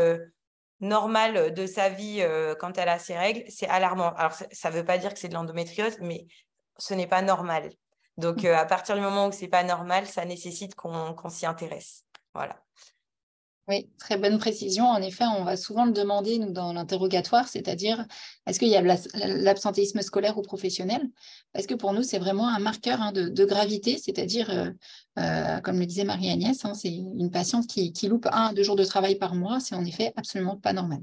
normale de sa vie quand elle a ses règles, c'est alarmant. Alors, ça ne veut pas dire que c'est de l'endométriose, mais ce n'est pas normal. Donc, à partir du moment où ce n'est pas normal, ça nécessite qu'on s'y intéresse. Voilà. Oui, très bonne précision. En effet, on va souvent le demander, nous, dans l'interrogatoire, c'est-à-dire, est-ce qu'il y a l'absentéisme scolaire ou professionnel? Parce que pour nous, c'est vraiment un marqueur de gravité, c'est-à-dire, comme le disait Marie-Agnès, c'est une patiente qui loupe 1 à 2 jours de travail par mois, c'est en effet absolument pas normal.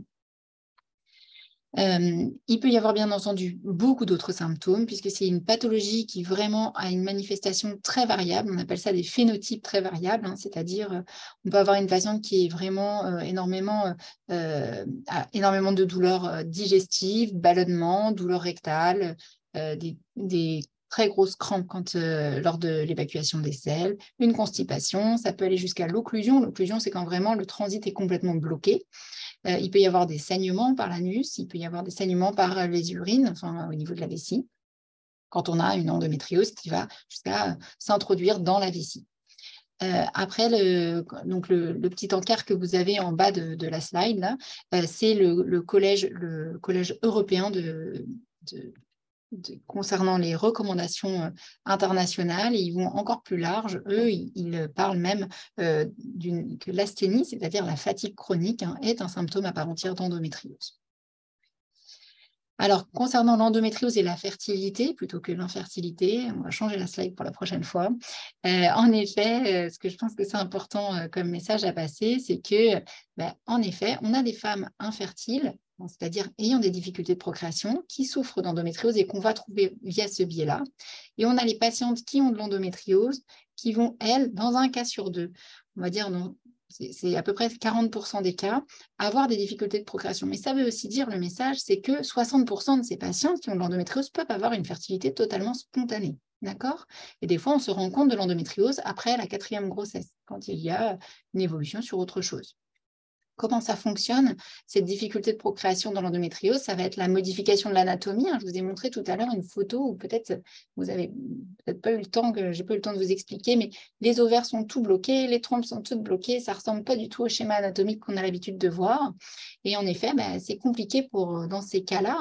Il peut y avoir bien entendu beaucoup d'autres symptômes puisque c'est une pathologie qui vraiment a une manifestation très variable. On appelle ça des phénotypes très variables, c'est-à-dire on peut avoir une patiente qui est vraiment a énormément de douleurs digestives, ballonnements, douleurs rectales, des très grosses crampes lors de l'évacuation des selles, une constipation, ça peut aller jusqu'à l'occlusion. L'occlusion, c'est quand vraiment le transit est complètement bloqué. Il peut y avoir des saignements par l'anus, il peut y avoir des saignements par les urines, enfin, au niveau de la vessie, quand on a une endométriose qui va jusqu'à s'introduire dans la vessie. Après, le petit encart que vous avez en bas de la slide, là, c'est le collège européen concernant les recommandations internationales, et ils vont encore plus large. Eux, ils parlent même que l'asthénie, c'est-à-dire la fatigue chronique, est un symptôme à part entière d'endométriose. Alors, concernant l'endométriose et la fertilité, plutôt que l'infertilité, on va changer la slide pour la prochaine fois. En effet, ce que je pense que c'est important comme message à passer, c'est que, en effet, on a des femmes infertiles, c'est-à-dire ayant des difficultés de procréation, qui souffrent d'endométriose et qu'on va trouver via ce biais-là. Et on a les patientes qui ont de l'endométriose, qui vont, elles, dans un cas sur 2, on va dire non, c'est à peu près 40% des cas, avoir des difficultés de procréation. Mais ça veut aussi dire, le message, c'est que 60% de ces patientes qui ont de l'endométriose peuvent avoir une fertilité totalement spontanée. D'accord? Et des fois, on se rend compte de l'endométriose après la 4e grossesse, quand il y a une évolution sur autre chose. Comment ça fonctionne, cette difficulté de procréation dans l'endométriose? Ça va être la modification de l'anatomie. Je vous ai montré tout à l'heure une photo où peut-être vous n'avez peut-être pas eu le temps, j'ai pas eu le temps de vous expliquer, mais les ovaires sont tout bloqués, les trompes sont toutes bloquées, ça ne ressemble pas du tout au schéma anatomique qu'on a l'habitude de voir. Et en effet, c'est compliqué dans ces cas-là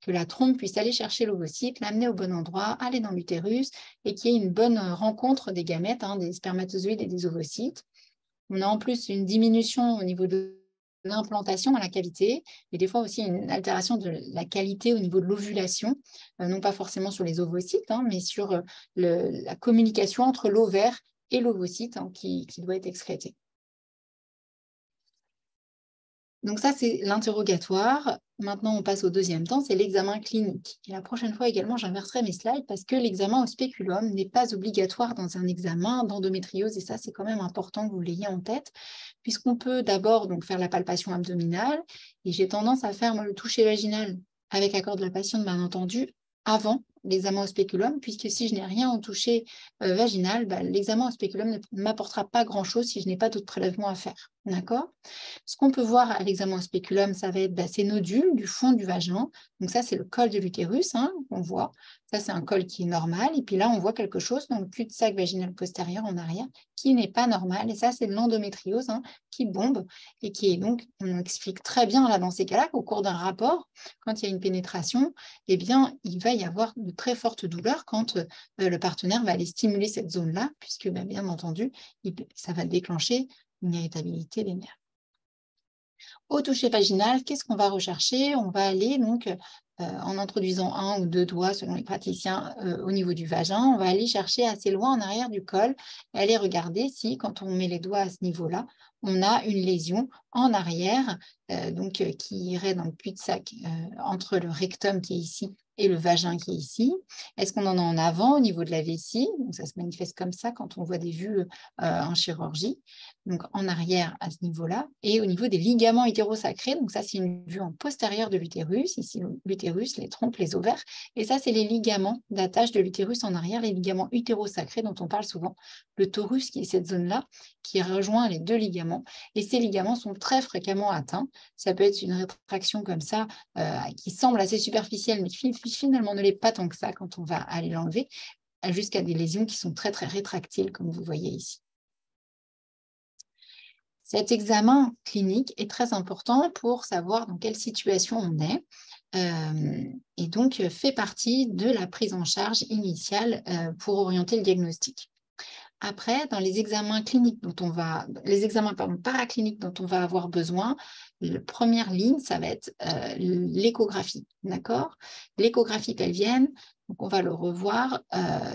que la trompe puisse aller chercher l'ovocyte, l'amener au bon endroit, aller dans l'utérus et qu'il y ait une bonne rencontre des gamètes, des spermatozoïdes et des ovocytes. On a en plus une diminution au niveau de implantation à la cavité et des fois aussi une altération de la qualité au niveau de l'ovulation, non pas forcément sur les ovocytes, hein, mais sur la communication entre l'ovaire et l'ovocyte, hein, qui doit être excrété. Donc ça, c'est l'interrogatoire. Maintenant, on passe au deuxième temps, c'est l'examen clinique. Et la prochaine fois également, j'inverserai mes slides parce que l'examen au spéculum n'est pas obligatoire dans un examen d'endométriose. Et ça, c'est quand même important que vous l'ayez en tête, puisqu'on peut d'abord donc faire la palpation abdominale. Et j'ai tendance à faire le toucher vaginal avec accord de la patiente, bien entendu, avant l'examen au spéculum, puisque si je n'ai rien au toucher vaginal, l'examen au spéculum ne m'apportera pas grand-chose si je n'ai pas d'autres prélèvements à faire. D'accord ? Ce qu'on peut voir à l'examen au spéculum, ça va être ces nodules du fond du vagin. Donc ça, c'est le col de l'utérus, hein, qu'on voit. Ça, c'est un col qui est normal. Et puis là, on voit quelque chose dans le cul-de-sac vaginal postérieur en arrière qui n'est pas normal. Et ça, c'est de l'endométriose, hein, qui bombe et qui est donc, on explique très bien là dans ces cas-là qu'au cours d'un rapport, quand il y a une pénétration, eh bien, il va y avoir de très fortes douleurs quand le partenaire va aller stimuler cette zone-là, puisque bien entendu, ça va déclencher une irritabilité des nerfs. Au toucher vaginal, qu'est-ce qu'on va rechercher? On va aller donc, en introduisant un ou deux doigts selon les praticiens au niveau du vagin, on va aller chercher assez loin en arrière du col et aller regarder si, quand on met les doigts à ce niveau-là, on a une lésion en arrière qui irait dans le cul-de-sac entre le rectum qui est ici et le vagin qui est ici. Est-ce qu'on en a en avant au niveau de la vessie? Donc, ça se manifeste comme ça quand on voit des vues en chirurgie. Donc en arrière à ce niveau-là, et au niveau des ligaments utérosacrés, donc ça c'est une vue en postérieur de l'utérus, ici l'utérus, les trompes, les ovaires, et ça c'est les ligaments d'attache de l'utérus en arrière, les ligaments utérosacrés dont on parle souvent, le torus qui est cette zone-là, qui rejoint les deux ligaments, et ces ligaments sont très fréquemment atteints. Ça peut être une rétraction comme ça, qui semble assez superficielle, mais qui finalement ne l'est pas tant que ça quand on va aller l'enlever, jusqu'à des lésions qui sont très très rétractiles, comme vous voyez ici. Cet examen clinique est très important pour savoir dans quelle situation on est et donc fait partie de la prise en charge initiale pour orienter le diagnostic. Après, dans les examens cliniques paracliniques dont on va avoir besoin, la première ligne, ça va être l'échographie, d'accord? L'échographie pelvienne, donc on va le revoir,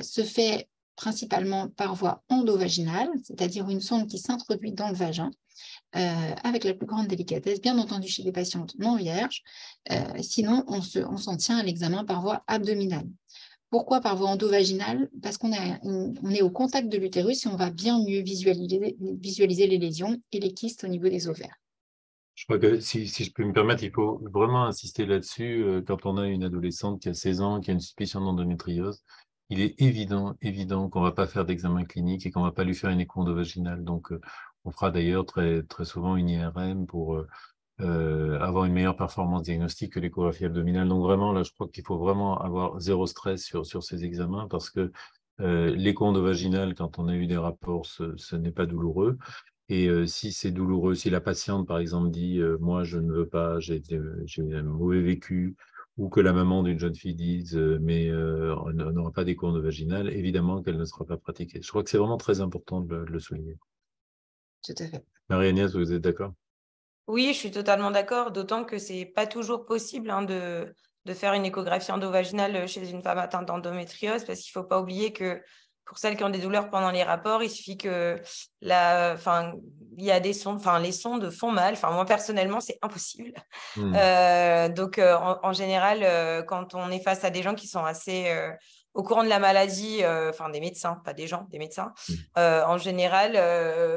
se fait principalement par voie endovaginale, c'est-à-dire une sonde qui s'introduit dans le vagin, avec la plus grande délicatesse, bien entendu chez les patientes non vierges. Sinon, on s'en tient à l'examen par voie abdominale. Pourquoi par voie endovaginale? Parce qu'on est au contact de l'utérus et on va bien mieux visualiser les lésions et les kystes au niveau des ovaires. Je crois que si je peux me permettre, il faut vraiment insister là-dessus. Quand on a une adolescente qui a 16 ans, qui a une suspicion d'endométriose, il est évident qu'on ne va pas faire d'examen clinique et qu'on ne va pas lui faire une écho endovaginale. Donc, on fera d'ailleurs très, très souvent une IRM pour avoir une meilleure performance diagnostique que l'échographie abdominale. Donc vraiment, là, je crois qu'il faut vraiment avoir zéro stress sur ces examens parce que l'écho endovaginal, quand on a eu des rapports, ce n'est pas douloureux. Et si c'est douloureux, si la patiente, par exemple, dit « moi, je ne veux pas, j'ai un mauvais vécu », ou que la maman d'une jeune fille dise « mais on n'aura pas d'écho endovaginal », évidemment qu'elle ne sera pas pratiquée. Je crois que c'est vraiment très important de le souligner. Tout à fait. Marie-Agnès, vous êtes d'accord? Oui, je suis totalement d'accord, d'autant que ce n'est pas toujours possible de faire une échographie endovaginale chez une femme atteinte d'endométriose, parce qu'il ne faut pas oublier que pour celles qui ont des douleurs pendant les rapports, il suffit que il y a des sondes, les sondes font mal. Moi, personnellement, c'est impossible. Donc, en général, quand on est face à des gens qui sont assez au courant de la maladie, des médecins, pas des gens, des médecins, en général,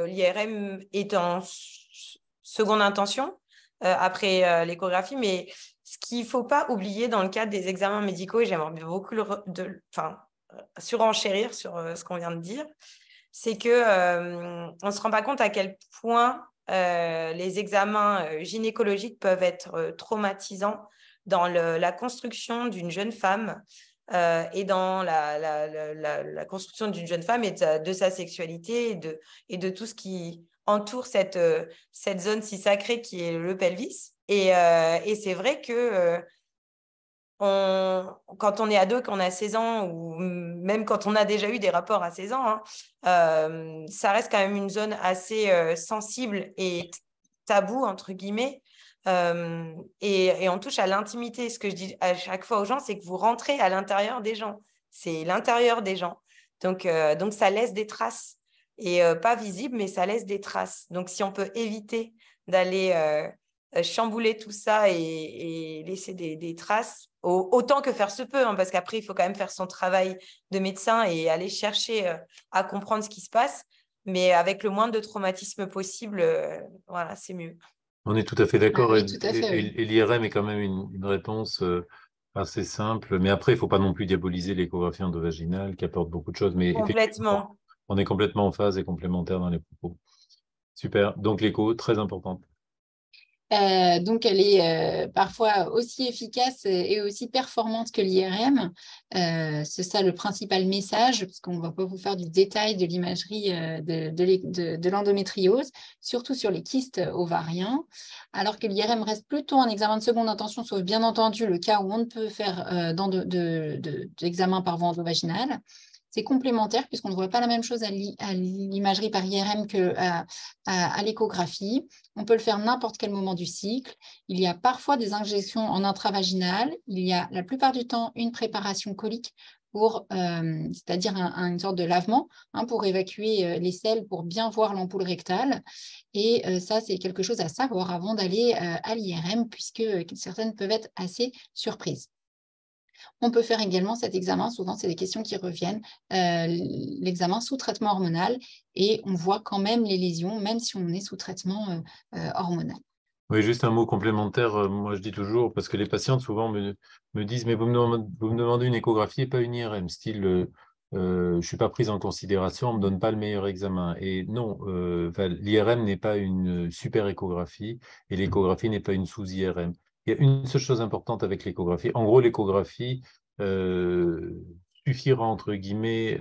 l'IRM est en seconde intention après l'échographie, mais ce qu'il ne faut pas oublier dans le cadre des examens médicaux, et j'aimerais beaucoup surenchérir sur ce qu'on vient de dire, c'est qu'on ne se rend pas compte à quel point les examens gynécologiques peuvent être traumatisants dans la construction d'une jeune femme et dans la construction d'une jeune femme et de sa sexualité et de tout ce qui entoure cette zone si sacrée qui est le pelvis. Et c'est vrai que quand on est ado, qu'on a 16 ans, ou même quand on a déjà eu des rapports à 16 ans, ça reste quand même une zone assez sensible et tabou, entre guillemets. Et on touche à l'intimité. Ce que je dis à chaque fois aux gens, c'est que vous rentrez à l'intérieur des gens. C'est l'intérieur des gens. Donc, ça laisse des traces. Et pas visibles, mais ça laisse des traces. Donc, si on peut éviter d'aller chambouler tout ça et laisser des traces, autant que faire se peut, hein, parce qu'après, il faut quand même faire son travail de médecin et aller chercher à comprendre ce qui se passe. Mais avec le moins de traumatisme possible, voilà, c'est mieux. On est tout à fait d'accord. Oui, tout à fait, oui. Et l'IRM est quand même une réponse assez simple. Mais après, il ne faut pas non plus diaboliser l'échographie endovaginale qui apporte beaucoup de choses. Mais effectivement, Complètement. on est complètement en phase et complémentaire dans les propos. Super. Donc l'écho, très importante. Donc, elle est parfois aussi efficace et aussi performante que l'IRM. C'est ça le principal message, parce qu'on ne va pas vous faire du détail de l'imagerie de l'endométriose, surtout sur les kystes ovariens, alors que l'IRM reste plutôt un examen de seconde intention, sauf bien entendu le cas où on ne peut faire d'examen par voie endovaginale. C'est complémentaire puisqu'on ne voit pas la même chose à l'imagerie par IRM qu'à l'échographie. On peut le faire n'importe quel moment du cycle. Il y a parfois des injections en intravaginal. Il y a la plupart du temps une préparation colique c'est-à-dire une sorte de lavement pour évacuer les selles, pour bien voir l'ampoule rectale. Et ça, c'est quelque chose à savoir avant d'aller à l'IRM puisque certaines peuvent être assez surprises. On peut faire également cet examen, souvent c'est des questions qui reviennent, l'examen sous traitement hormonal, et on voit quand même les lésions, même si on est sous traitement hormonal. Oui, juste un mot complémentaire. Moi, je dis toujours, parce que les patientes souvent me disent, mais vous me demandez une échographie et pas une IRM, style, je ne suis pas prise en considération, on ne me donne pas le meilleur examen. Et non, l'IRM n'est pas une super échographie et l'échographie n'est pas une sous-IRM. Il y a une seule chose importante avec l'échographie. En gros, l'échographie suffira, entre guillemets,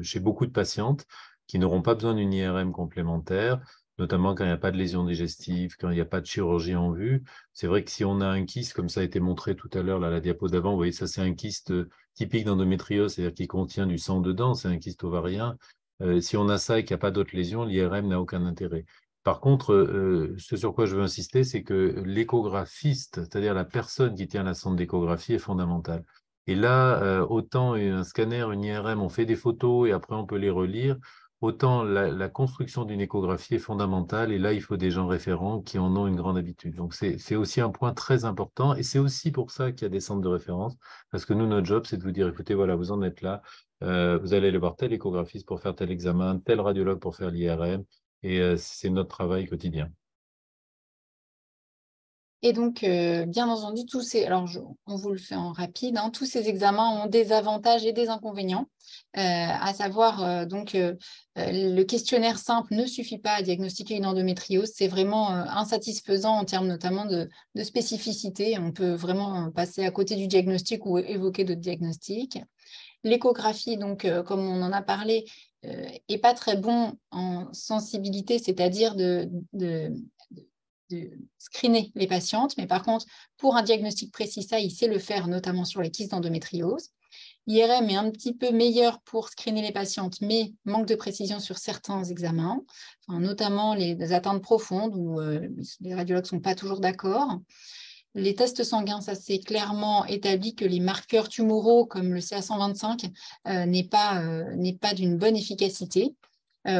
chez beaucoup de patientes qui n'auront pas besoin d'une IRM complémentaire, notamment quand il n'y a pas de lésion digestive, quand il n'y a pas de chirurgie en vue. C'est vrai que si on a un kyste, comme ça a été montré tout à l'heure, la diapo d'avant, vous voyez, ça c'est un kyste typique d'endométriose, c'est-à-dire qui contient du sang dedans, c'est un kyste ovarien. Si on a ça et qu'il n'y a pas d'autres lésions, l'IRM n'a aucun intérêt. Par contre, ce sur quoi je veux insister, c'est que l'échographiste, c'est-à-dire la personne qui tient la sonde d'échographie, est fondamentale. Et là, autant un scanner, une IRM, on fait des photos et après on peut les relire, autant la construction d'une échographie est fondamentale et là, il faut des gens référents qui en ont une grande habitude. Donc, c'est aussi un point très important et c'est aussi pour ça qu'il y a des centres de référence parce que nous, notre job, c'est de vous dire, écoutez, voilà, vous en êtes là, vous allez aller voir tel échographiste pour faire tel examen, tel radiologue pour faire l'IRM et c'est notre travail quotidien. Et donc, bien entendu, on vous le fait en rapide, tous ces examens ont des avantages et des inconvénients, à savoir, le questionnaire simple ne suffit pas à diagnostiquer une endométriose, c'est vraiment insatisfaisant en termes notamment de spécificité, on peut vraiment passer à côté du diagnostic ou évoquer d'autres diagnostics. L'échographie, donc, comme on en a parlé, n'est pas très bon en sensibilité, c'est-à-dire de screener les patientes, mais par contre, pour un diagnostic précis, ça, il sait le faire, notamment sur les kystes d'endométriose. L'IRM est un petit peu meilleur pour screener les patientes, mais manque de précision sur certains examens, notamment les atteintes profondes où les radiologues ne sont pas toujours d'accord. Les tests sanguins, ça c'est clairement établi que les marqueurs tumoraux comme le CA125 n'est pas d'une bonne efficacité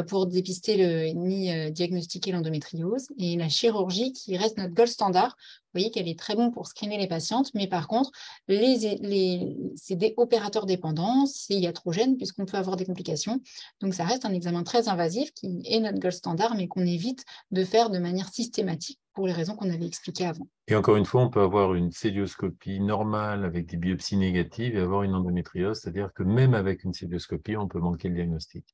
pour dépister ni diagnostiquer l'endométriose. Et la chirurgie, qui reste notre gold standard, vous voyez qu'elle est très bonne pour screener les patientes, mais par contre, c'est des opérateurs dépendants, c'est iatrogène, puisqu'on peut avoir des complications. Donc, ça reste un examen très invasif qui est notre gold standard, mais qu'on évite de faire de manière systématique pour les raisons qu'on avait expliquées avant. Et encore une fois, on peut avoir une célioscopie normale avec des biopsies négatives et avoir une endométriose, c'est-à-dire que même avec une célioscopie, on peut manquer le diagnostic.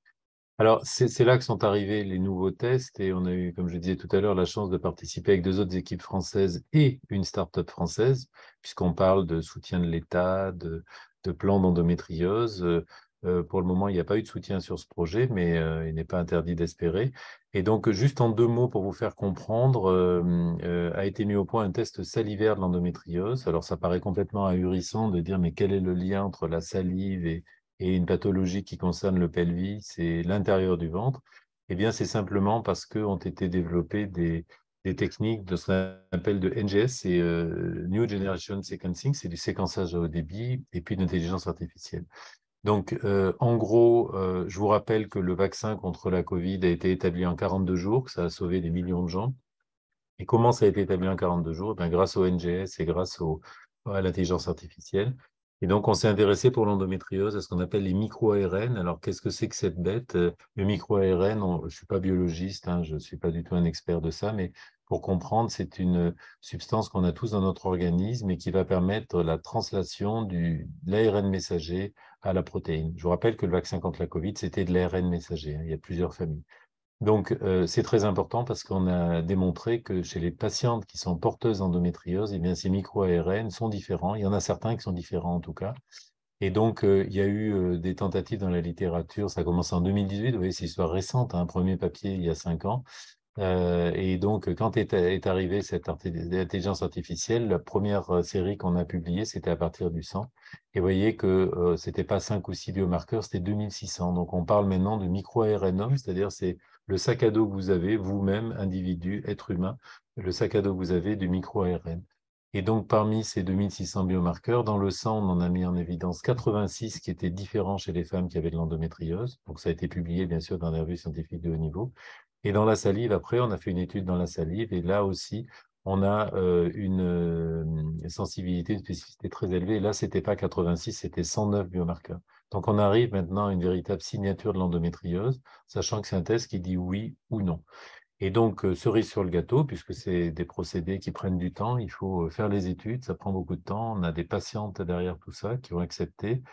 Alors, c'est là que sont arrivés les nouveaux tests et on a eu, comme je disais tout à l'heure, la chance de participer avec 2 autres équipes françaises et une start-up française, puisqu'on parle de soutien de l'État, de plans d'endométriose. Pour le moment, il n'y a pas eu de soutien sur ce projet, mais il n'est pas interdit d'espérer. Et donc, juste en 2 mots pour vous faire comprendre, a été mis au point un test salivaire de l'endométriose. Alors, ça paraît complètement ahurissant de dire, mais quel est le lien entre la salive et une pathologie qui concerne le pelvis, c'est l'intérieur du ventre. Eh bien, c'est simplement parce qu'ont été développés des des techniques de ce qu'on appelle de NGS, c'est New Generation Sequencing, c'est du séquençage à haut débit et puis de l'intelligence artificielle. Donc, en gros, je vous rappelle que le vaccin contre la Covid a été établi en 42 jours, que ça a sauvé des millions de gens. Et comment ça a été établi en 42 jours? Grâce au NGS et grâce à l'intelligence artificielle. Et donc, on s'est intéressé pour l'endométriose à ce qu'on appelle les micro-ARN. Alors, qu'est-ce que c'est que cette bête? Le micro-ARN, je ne suis pas biologiste, hein, je ne suis pas du tout un expert de ça, mais pour comprendre, c'est une substance qu'on a tous dans notre organisme et qui va permettre la translation de l'ARN messager à la protéine. Je vous rappelle que le vaccin contre la Covid, c'était de l'ARN messager, hein, il y a plusieurs familles. Donc, c'est très important parce qu'on a démontré que chez les patientes qui sont porteuses d'endométriose, eh bien, ces micro-ARN sont différents. Il y en a certains qui sont différents en tout cas. Et donc, il y a eu des tentatives dans la littérature. Ça a commencé en 2018. Vous voyez, c'est une histoire récente, hein, un premier papier il y a 5 ans. Et donc, quand est arrivée cette intelligence artificielle, la première série qu'on a publiée, c'était à partir du sang. Et vous voyez que ce n'était pas 5 ou 6 biomarqueurs, c'était 2600. Donc, on parle maintenant de micro-ARNome, c'est-à-dire c'est le sac à dos que vous avez, vous-même, individu, être humain, le sac à dos que vous avez du micro-ARN. Et donc, parmi ces 2600 biomarqueurs, dans le sang, on en a mis en évidence 86 qui étaient différents chez les femmes qui avaient de l'endométriose. Donc, ça a été publié, bien sûr, dans des revues scientifiques de haut niveau. Et dans la salive, après, on a fait une étude dans la salive, et là aussi, on a une sensibilité, une spécificité très élevée. Et là, ce n'était pas 86, c'était 109 biomarqueurs. Donc, on arrive maintenant à une véritable signature de l'endométriose, sachant que c'est un test qui dit oui ou non. Et donc, cerise sur le gâteau, puisque c'est des procédés qui prennent du temps, il faut faire les études, ça prend beaucoup de temps. On a des patientes derrière tout ça qui ont accepté,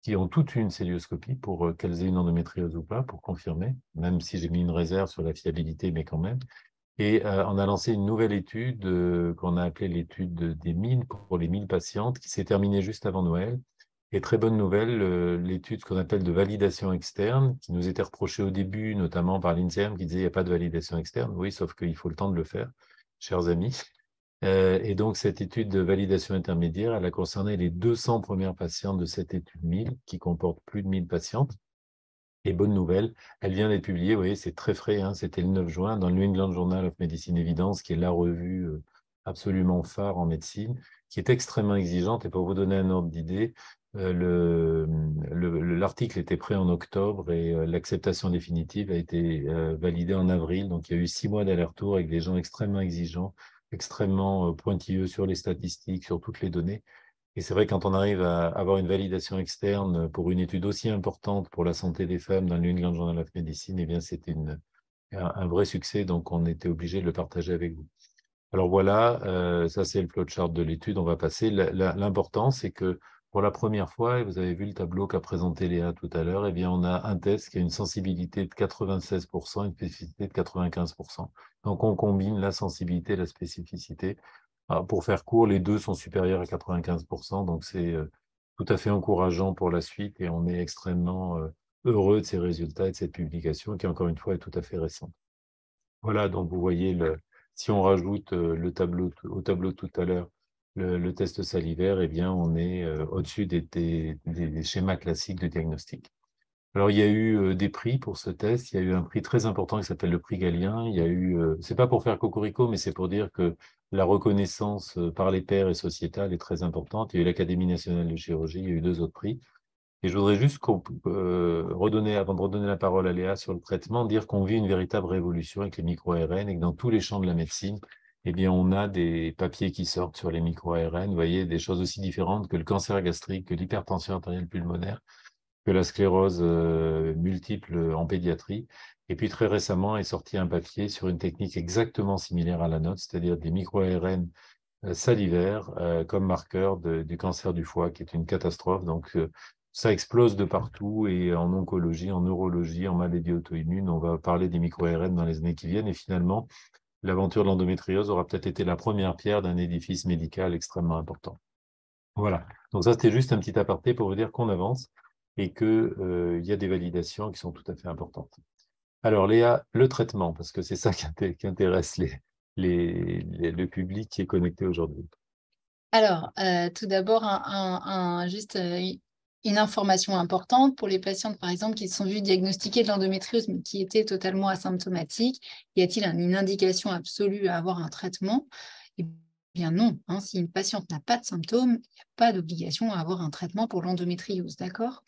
qui ont toute une célioscopie pour qu'elles aient une endométriose ou pas, pour confirmer, même si j'ai mis une réserve sur la fiabilité, mais quand même. Et on a lancé une nouvelle étude qu'on a appelée l'étude des 1000 pour les 1000 patientes, qui s'est terminée juste avant Noël. Et très bonne nouvelle, l'étude qu'on appelle de validation externe, qui nous était reprochée au début, notamment par l'INSERM, qui disait qu'il n'y a pas de validation externe. Oui, sauf qu'il faut le temps de le faire, chers amis. Et donc, cette étude de validation intermédiaire, elle a concerné les 200 premières patientes de cette étude 1000, qui comporte plus de 1000 patientes. Et bonne nouvelle, elle vient d'être publiée, vous voyez, c'est très frais, hein, c'était le 9 juin, dans le New England Journal of Medicine Evidence, qui est la revue absolument phare en médecine, qui est extrêmement exigeante. Et pour vous donner un ordre d'idée, l'article était prêt en octobre et l'acceptation définitive a été validée en avril. Donc, il y a eu 6 mois d'aller-retour avec des gens extrêmement exigeants, extrêmement pointilleux sur les statistiques, sur toutes les données. Et c'est vrai, quand on arrive à avoir une validation externe pour une étude aussi importante pour la santé des femmes dans le New England Journal of Medicine, eh bien, c'était un vrai succès, donc on était obligé de le partager avec vous. Alors voilà, ça c'est le flowchart de l'étude, on va passer. L'important, c'est que pour la première fois, et vous avez vu le tableau qu'a présenté Léa tout à l'heure, eh bien, on a un test qui a une sensibilité de 96%, une spécificité de 95%. Donc on combine la sensibilité et la spécificité. Alors, pour faire court, les deux sont supérieurs à 95%, donc c'est tout à fait encourageant pour la suite et on est extrêmement heureux de ces résultats et de cette publication qui, encore une fois, est tout à fait récente. Voilà, donc vous voyez, si on rajoute au tableau tout à l'heure le test salivaire, eh bien, on est au-dessus des schémas classiques de diagnostic. Alors, il y a eu des prix pour ce test. Il y a eu un prix très important qui s'appelle le prix Galien. Il y a eu, c'est pas pour faire cocorico, mais c'est pour dire que la reconnaissance par les pairs et sociétale est très importante. Il y a eu l'Académie nationale de chirurgie, il y a eu 2 autres prix. Et je voudrais juste redonner, avant de redonner la parole à Léa sur le traitement, dire qu'on vit une véritable révolution avec les micro-ARN et que dans tous les champs de la médecine, eh bien, on a des papiers qui sortent sur les micro-ARN. Vous voyez, des choses aussi différentes que le cancer gastrique, que l'hypertension artérielle pulmonaire, que la sclérose multiple en pédiatrie. Et puis très récemment est sorti un papier sur une technique exactement similaire à la nôtre, c'est-à-dire des micro-ARN salivaires comme marqueur du cancer du foie, qui est une catastrophe. Donc ça explose de partout et en oncologie, en neurologie, en maladies auto-immunes, on va parler des micro-ARN dans les années qui viennent. Et finalement, l'aventure de l'endométriose aura peut-être été la première pierre d'un édifice médical extrêmement important. Voilà. Donc ça, c'était juste un petit aparté pour vous dire qu'on avance et qu'il y a des validations qui sont tout à fait importantes. Alors Léa, le traitement, parce que c'est ça qui intéresse le public qui est connecté aujourd'hui. Alors, tout d'abord, juste une information importante pour les patientes, par exemple, qui se sont vues diagnostiquer de l'endométriose, mais qui étaient totalement asymptomatiques. Y a-t-il une indication absolue à avoir un traitement? Eh bien non, hein. Si une patiente n'a pas de symptômes, il n'y a pas d'obligation à avoir un traitement pour l'endométriose, d'accord?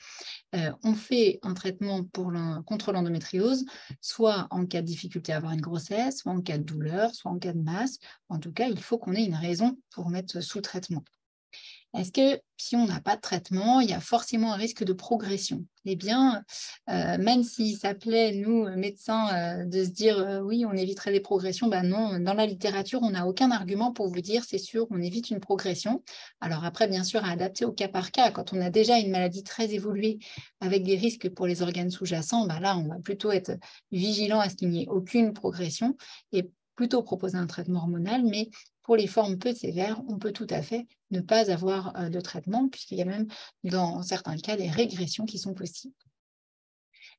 On fait un traitement contre l'endométriose, soit en cas de difficulté à avoir une grossesse, soit en cas de douleur, soit en cas de masse. En tout cas, il faut qu'on ait une raison pour mettre sous traitement. Est-ce que si on n'a pas de traitement, il y a forcément un risque de progression? Eh bien, même s'il s'appelait, nous, médecins, de se dire oui, on éviterait des progressions, ben non, dans la littérature, on n'a aucun argument pour vous dire c'est sûr, on évite une progression. Alors après, bien sûr, à adapter au cas par cas, quand on a déjà une maladie très évoluée avec des risques pour les organes sous-jacents, ben là, on va plutôt être vigilant à ce qu'il n'y ait aucune progression et plutôt proposer un traitement hormonal, mais pour les formes peu sévères, on peut tout à fait ne pas avoir de traitement, puisqu'il y a même, dans certains cas, des régressions qui sont possibles.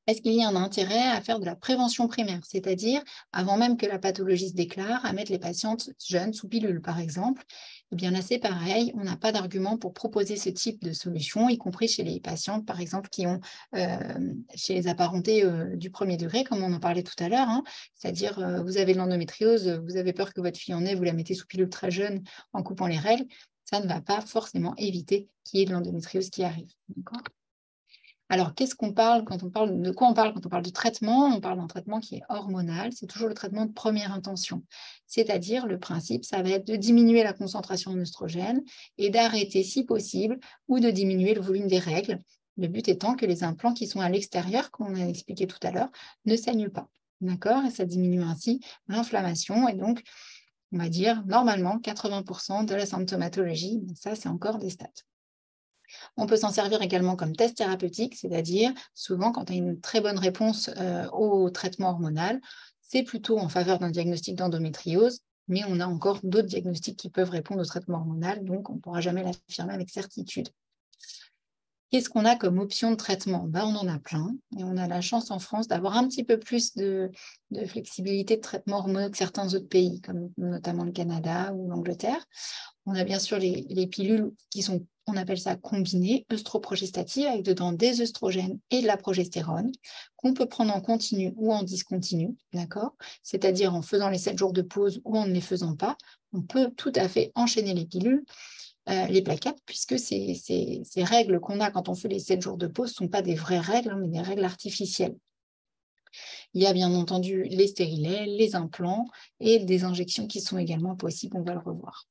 Est-ce qu'il y a un intérêt à faire de la prévention primaire, c'est-à-dire, avant même que la pathologie se déclare, à mettre les patientes jeunes sous pilule, par exemple? Eh bien là, c'est pareil, on n'a pas d'argument pour proposer ce type de solution, y compris chez les patientes, par exemple, qui ont, chez les apparentés du premier degré, comme on en parlait tout à l'heure, hein, c'est-à-dire, vous avez de l'endométriose, vous avez peur que votre fille en ait, vous la mettez sous pilule très jeune en coupant les règles, ça ne va pas forcément éviter qu'il y ait de l'endométriose qui arrive. D'accord ? Alors, qu'est-ce qu'on parle quand on parle de quoi on parle quand on parle de traitement? On parle d'un traitement qui est hormonal, c'est toujours le traitement de première intention. C'est-à-dire, le principe, ça va être de diminuer la concentration en oestrogène et d'arrêter, si possible, ou de diminuer le volume des règles. Le but étant que les implants qui sont à l'extérieur, comme on a expliqué tout à l'heure, ne saignent pas. D'accord? Et ça diminue ainsi l'inflammation et donc, on va dire, normalement, 80% de la symptomatologie. Mais ça, c'est encore des stats. On peut s'en servir également comme test thérapeutique, c'est-à-dire souvent quand on a une très bonne réponse au traitement hormonal, c'est plutôt en faveur d'un diagnostic d'endométriose, mais on a encore d'autres diagnostics qui peuvent répondre au traitement hormonal, donc on ne pourra jamais l'affirmer avec certitude. Qu'est-ce qu'on a comme option de traitement? Ben, on en a plein et on a la chance en France d'avoir un petit peu plus de flexibilité de traitement hormonal que certains autres pays, comme notamment le Canada ou l'Angleterre. On a bien sûr les pilules qui sont, on appelle ça combinées, œstroprogestatives, avec dedans des œstrogènes et de la progestérone, qu'on peut prendre en continu ou en discontinu, d'accord? C'est-à-dire en faisant les 7 jours de pause ou en ne les faisant pas. On peut tout à fait enchaîner les pilules, les plaquettes, puisque ces règles qu'on a quand on fait les 7 jours de pause ne sont pas des vraies règles, hein, mais des règles artificielles. Il y a bien entendu les stérilets, les implants et des injections qui sont également possibles, on va le revoir.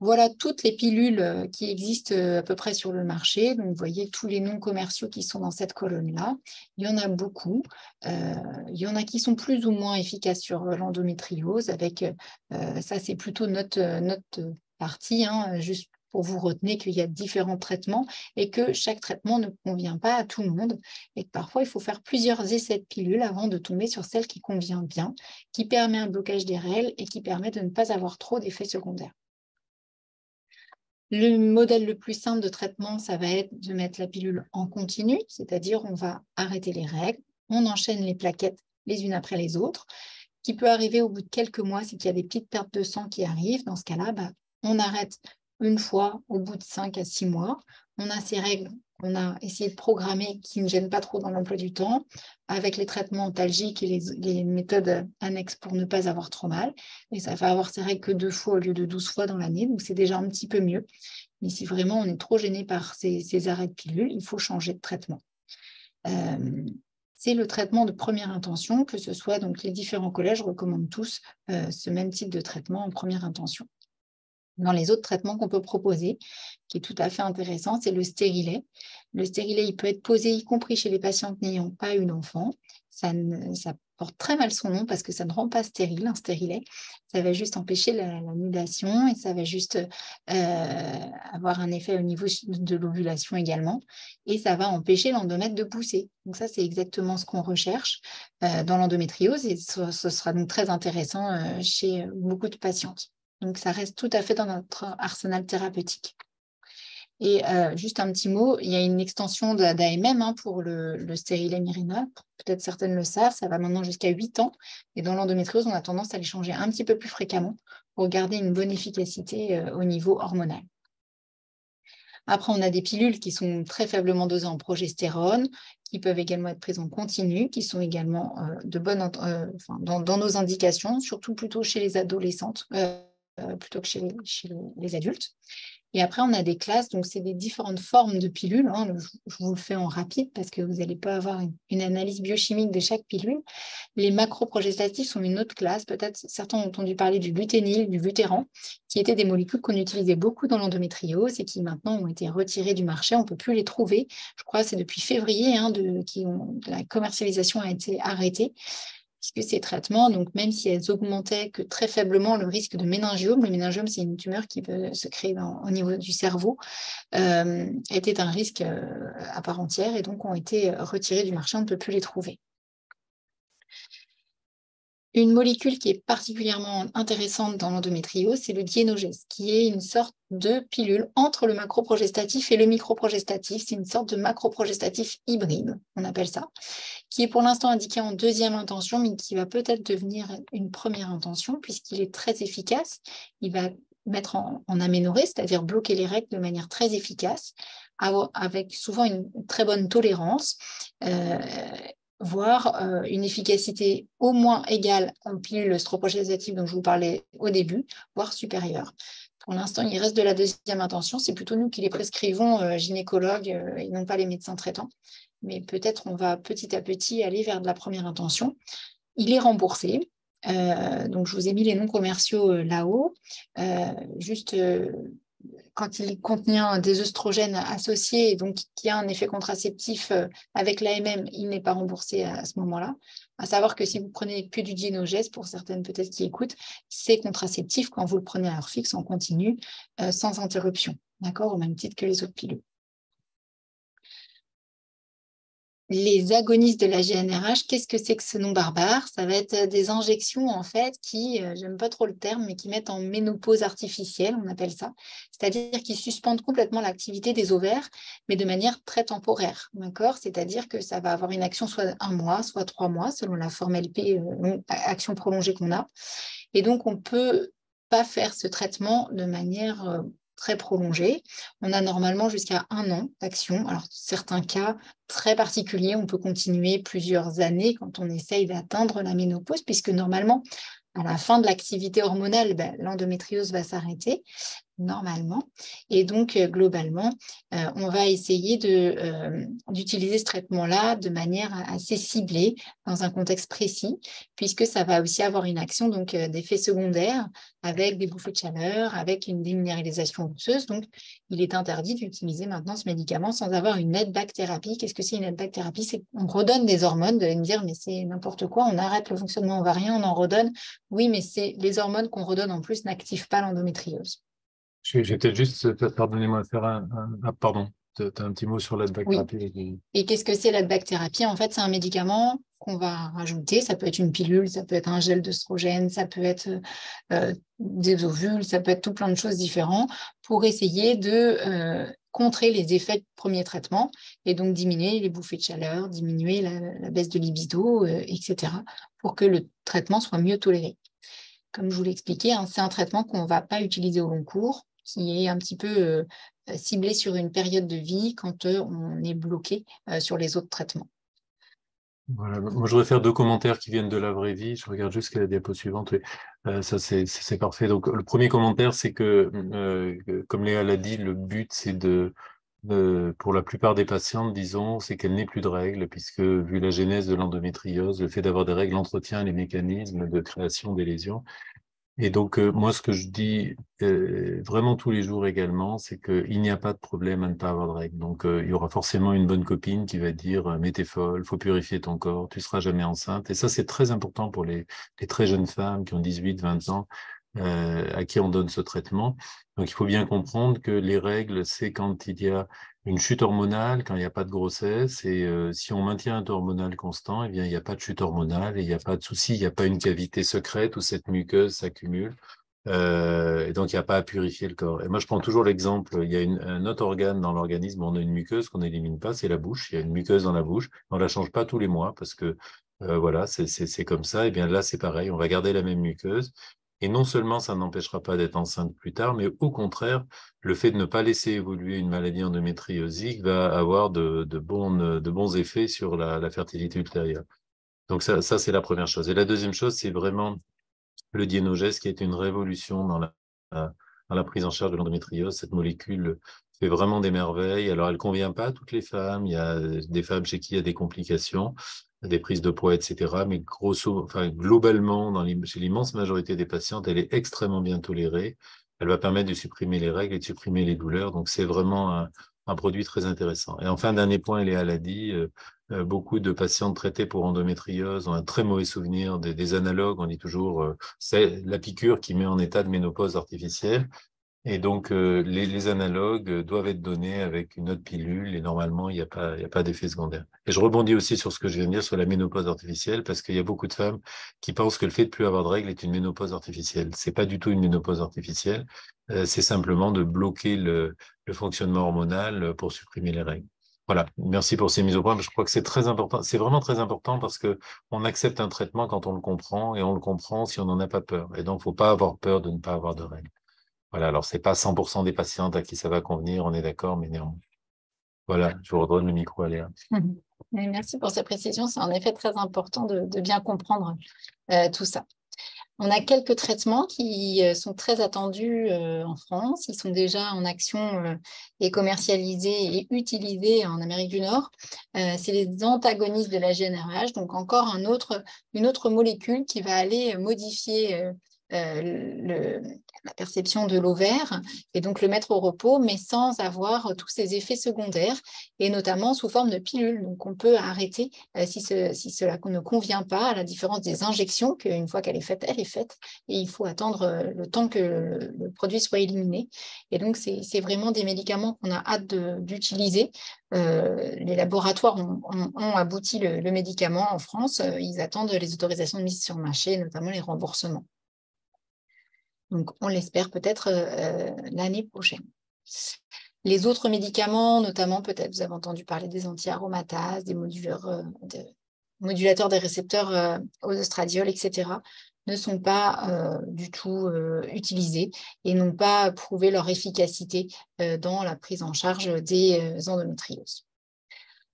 Voilà toutes les pilules qui existent à peu près sur le marché. Donc, vous voyez tous les noms commerciaux qui sont dans cette colonne-là. Il y en a beaucoup. Il y en a qui sont plus ou moins efficaces sur l'endométriose. Avec ça, c'est plutôt notre partie, hein, juste pour vous retenir qu'il y a différents traitements et que chaque traitement ne convient pas à tout le monde. Et que parfois, il faut faire plusieurs essais de pilules avant de tomber sur celle qui convient bien, qui permet un blocage des règles et qui permet de ne pas avoir trop d'effets secondaires. Le modèle le plus simple de traitement, ça va être de mettre la pilule en continu, c'est-à-dire on va arrêter les règles, on enchaîne les plaquettes les unes après les autres. Ce qui peut arriver au bout de quelques mois, c'est qu'il y a des petites pertes de sang qui arrivent. Dans ce cas-là, on arrête une fois au bout de 5 à 6 mois. On a ces règles qu'on a essayé de programmer qui ne gênent pas trop dans l'emploi du temps, avec les traitements antalgiques et les méthodes annexes pour ne pas avoir trop mal. Et ça va avoir ces règles que 2 fois au lieu de 12 fois dans l'année, donc c'est déjà un petit peu mieux. Mais si vraiment on est trop gêné par ces arrêts de pilule, il faut changer de traitement. C'est le traitement de première intention, que ce soit donc les différents collèges recommandent tous ce même type de traitement en première intention. Dans les autres traitements qu'on peut proposer, qui est tout à fait intéressant, c'est le stérilet. Le stérilet, il peut être posé, y compris chez les patientes n'ayant pas eu d'enfant. Ça porte très mal son nom parce que ça ne rend pas stérile, un stérilet. Ça va juste empêcher la nidation et ça va juste avoir un effet au niveau de l'ovulation également. Et ça va empêcher l'endomètre de pousser. Donc ça, c'est exactement ce qu'on recherche dans l'endométriose et ce sera donc très intéressant chez beaucoup de patientes. Donc, ça reste tout à fait dans notre arsenal thérapeutique. Et juste un petit mot, il y a une extension d'AMM pour le stérilet Mirena. Peut-être certaines le savent, ça va maintenant jusqu'à 8 ans. Et dans l'endométriose, on a tendance à les changer un petit peu plus fréquemment pour garder une bonne efficacité au niveau hormonal. Après, on a des pilules qui sont très faiblement dosées en progestérone, qui peuvent également être prises en continu, qui sont également dans nos indications, surtout plutôt chez les adolescentes, plutôt que chez les adultes. Et après, on a des classes, donc c'est des différentes formes de pilules. Hein. Je vous le fais en rapide parce que vous n'allez pas avoir une analyse biochimique de chaque pilule. Les macroprogestatifs sont une autre classe. Peut-être certains ont entendu parler du luténil, du Vutéran, qui étaient des molécules qu'on utilisait beaucoup dans l'endométriose et qui maintenant ont été retirées du marché. On ne peut plus les trouver. Je crois que c'est depuis février la commercialisation a été arrêtée. Puisque ces traitements, donc même si elles augmentaient que très faiblement le risque de méningiome, le méningiome, c'est une tumeur qui peut se créer au niveau du cerveau, était un risque à part entière et donc ont été retirés du marché, on ne peut plus les trouver. Une molécule qui est particulièrement intéressante dans l'endométriose, c'est le Dienogest, qui est une sorte de pilule entre le macroprogestatif et le microprogestatif. C'est une sorte de macroprogestatif hybride, on appelle ça, qui est pour l'instant indiqué en deuxième intention, mais qui va peut-être devenir une première intention, puisqu'il est très efficace. Il va mettre en aménorrhée, c'est-à-dire bloquer les règles de manière très efficace, avec souvent une très bonne tolérance, voire une efficacité au moins égale aux pilules stroprogestatives dont je vous parlais au début, voire supérieure. Pour l'instant, il reste de la deuxième intention. C'est plutôt nous qui les prescrivons, gynécologues, et non pas les médecins traitants. Mais peut-être on va petit à petit aller vers de la première intention. Il est remboursé. Donc, je vous ai mis les noms commerciaux là-haut. Quand il contient des œstrogènes associés, et donc qui a un effet contraceptif avec l'AMM, il n'est pas remboursé à ce moment-là. À savoir que si vous prenez que du Dienogest, pour certaines peut-être qui écoutent, c'est contraceptif quand vous le prenez à heure fixe, en continu, sans interruption, d'accord, au même titre que les autres pilules. Les agonistes de la GnRH, qu'est-ce que c'est que ce nom barbare? Ça va être des injections en fait qui, j'aime pas trop le terme, mais qui mettent en ménopause artificielle, on appelle ça. C'est-à-dire qu'ils suspendent complètement l'activité des ovaires, mais de manière très temporaire, d'accord? C'est-à-dire que ça va avoir une action soit 1 mois, soit 3 mois, selon la forme LP, action prolongée qu'on a. Et donc, on peut pas faire ce traitement de manière très prolongée. On a normalement jusqu'à 1 an d'action. Alors, certains cas très particuliers, on peut continuer plusieurs années quand on essaye d'atteindre la ménopause, puisque normalement, à la fin de l'activité hormonale, l'endométriose va s'arrêter normalement. Et donc, globalement, on va essayer d'utiliser ce traitement-là de manière assez ciblée, dans un contexte précis, puisque ça va aussi avoir une action d'effets secondaires avec des bouffées de chaleur, avec une déminéralisation osseuse. Donc, il est interdit d'utiliser maintenant ce médicament sans avoir une aide-back thérapie. Qu'est-ce que c'est une aide-back thérapie? C'est qu'on redonne des hormones. Vous allez me dire, mais c'est n'importe quoi, on arrête le fonctionnement ovarien, on en redonne. Oui, mais les hormones qu'on redonne en plus n'activent pas l'endométriose. J'ai peut-être juste, pardonnez-moi, faire pardon, tu as un petit mot sur l'aide-back thérapie. Oui. Et qu'est-ce que c'est l'aide-back thérapie? En fait, c'est un médicament qu'on va rajouter. Ça peut être une pilule, ça peut être un gel d'œstrogène, ça peut être des ovules, ça peut être tout plein de choses différentes pour essayer de contrer les effets du premier traitement et donc diminuer les bouffées de chaleur, diminuer la baisse de libido, etc. pour que le traitement soit mieux toléré. Comme je vous l'ai expliqué, hein, c'est un traitement qu'on ne va pas utiliser au long cours, qui est un petit peu ciblé sur une période de vie quand on est bloqué sur les autres traitements. Voilà. Moi, je voudrais faire 2 commentaires qui viennent de la vraie vie. Je regarde juste la diapo suivante. Oui. Ça, c'est parfait. Donc, le premier commentaire, c'est que, comme Léa l'a dit, le but, c'est pour la plupart des patientes, disons, c'est qu'elles n'aient plus de règles, puisque, vu la genèse de l'endométriose, le fait d'avoir des règles entretient les mécanismes de création des lésions. Et donc, moi, ce que je dis vraiment tous les jours également, c'est qu'il n'y a pas de problème à ne pas avoir de règles. Donc, il y aura forcément une bonne copine qui va dire « mais t'es folle, faut purifier ton corps, tu seras jamais enceinte ». Et ça, c'est très important pour les très jeunes femmes qui ont 18, 20 ans, à qui on donne ce traitement. Donc, il faut bien comprendre que les règles, c'est quand il y a une chute hormonale, quand il n'y a pas de grossesse, et si on maintient un taux hormonal constant, eh bien, il n'y a pas de chute hormonale, et il n'y a pas de souci, il n'y a pas une cavité secrète où cette muqueuse s'accumule, et donc il n'y a pas à purifier le corps. Et moi, je prends toujours l'exemple, il y a un autre organe dans l'organisme où on a une muqueuse qu'on n'élimine pas, c'est la bouche. Il y a une muqueuse dans la bouche, on ne la change pas tous les mois, parce que voilà, c'est comme ça. Et bien là, c'est pareil, on va garder la même muqueuse. Et non seulement ça n'empêchera pas d'être enceinte plus tard, mais au contraire, le fait de ne pas laisser évoluer une maladie endométriosique va avoir de bons effets sur la fertilité ultérieure. Donc ça c'est la première chose. Et la deuxième chose, c'est vraiment le Dienogest, qui est une révolution dans la prise en charge de l'endométriose. Cette molécule fait vraiment des merveilles. Alors, elle ne convient pas à toutes les femmes. Il y a des femmes chez qui il y a des complications, des prises de poids, etc. Mais globalement, chez l'immense majorité des patientes, elle est extrêmement bien tolérée. Elle va permettre de supprimer les règles et de supprimer les douleurs. Donc, c'est vraiment un produit très intéressant. Et enfin, dernier point, Léa l'a dit, beaucoup de patientes traitées pour endométriose ont un très mauvais souvenir des analogues. On dit toujours c'est la piqûre qui met en état de ménopause artificielle. Et donc, les analogues doivent être donnés avec une autre pilule et normalement, il n'y a pas d'effet secondaire. Et je rebondis aussi sur ce que je viens de dire sur la ménopause artificielle parce qu'il y a beaucoup de femmes qui pensent que le fait de plus avoir de règles est une ménopause artificielle. C'est pas du tout une ménopause artificielle. C'est simplement de bloquer le fonctionnement hormonal pour supprimer les règles. Voilà, merci pour ces mises au point. Je crois que c'est très important. C'est vraiment très important parce que on accepte un traitement quand on le comprend et on le comprend si on n'en a pas peur. Et donc, faut pas avoir peur de ne pas avoir de règles. Voilà, alors c'est pas 100% des patientes à qui ça va convenir, on est d'accord, mais néanmoins. Voilà, je vous redonne le micro à Léa. Merci pour ces précisions. C'est en effet très important de bien comprendre tout ça. On a quelques traitements qui sont très attendus en France. Ils sont déjà en action et commercialisés et utilisés en Amérique du Nord. C'est les antagonistes de la GnRH, donc encore une autre molécule qui va aller modifier la perception de l'ovaire et donc le mettre au repos, mais sans avoir tous ces effets secondaires, et notamment sous forme de pilule. Donc on peut arrêter si cela ne convient pas, à la différence des injections, qu'une fois qu'elle est faite, elle est faite, et il faut attendre le temps que le produit soit éliminé. Et donc c'est vraiment des médicaments qu'on a hâte d'utiliser. Les laboratoires ont abouti le médicament en France. Ils attendent les autorisations de mise sur le marché, notamment les remboursements. Donc, on l'espère peut-être l'année prochaine. Les autres médicaments, notamment peut-être vous avez entendu parler des anti-aromatases, des modulateurs des récepteurs aux estradiol, etc., ne sont pas du tout utilisés et n'ont pas prouvé leur efficacité dans la prise en charge des endométrioses.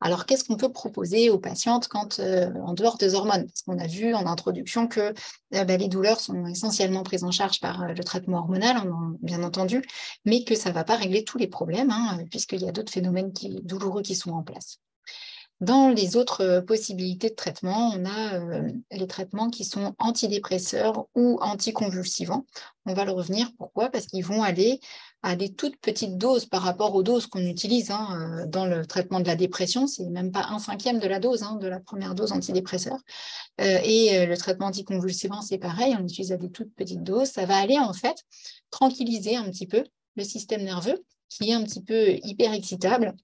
Alors, qu'est-ce qu'on peut proposer aux patientes en dehors des hormones? Parce qu'on a vu en introduction que les douleurs sont essentiellement prises en charge par le traitement hormonal, bien entendu, mais que ça ne va pas régler tous les problèmes, puisqu'il y a d'autres phénomènes douloureux qui sont en place. Dans les autres possibilités de traitement, on a les traitements qui sont antidépresseurs ou anticonvulsivants. On va le revenir. Pourquoi? Parce qu'ils vont aller à des toutes petites doses par rapport aux doses qu'on utilise dans le traitement de la dépression. C'est même pas 1/5 de la dose, de la première dose antidépresseur. Le traitement anticonvulsivant, c'est pareil, on utilise à des toutes petites doses. Ça va aller en fait tranquilliser un petit peu le système nerveux qui est un petit peu hyper excitable,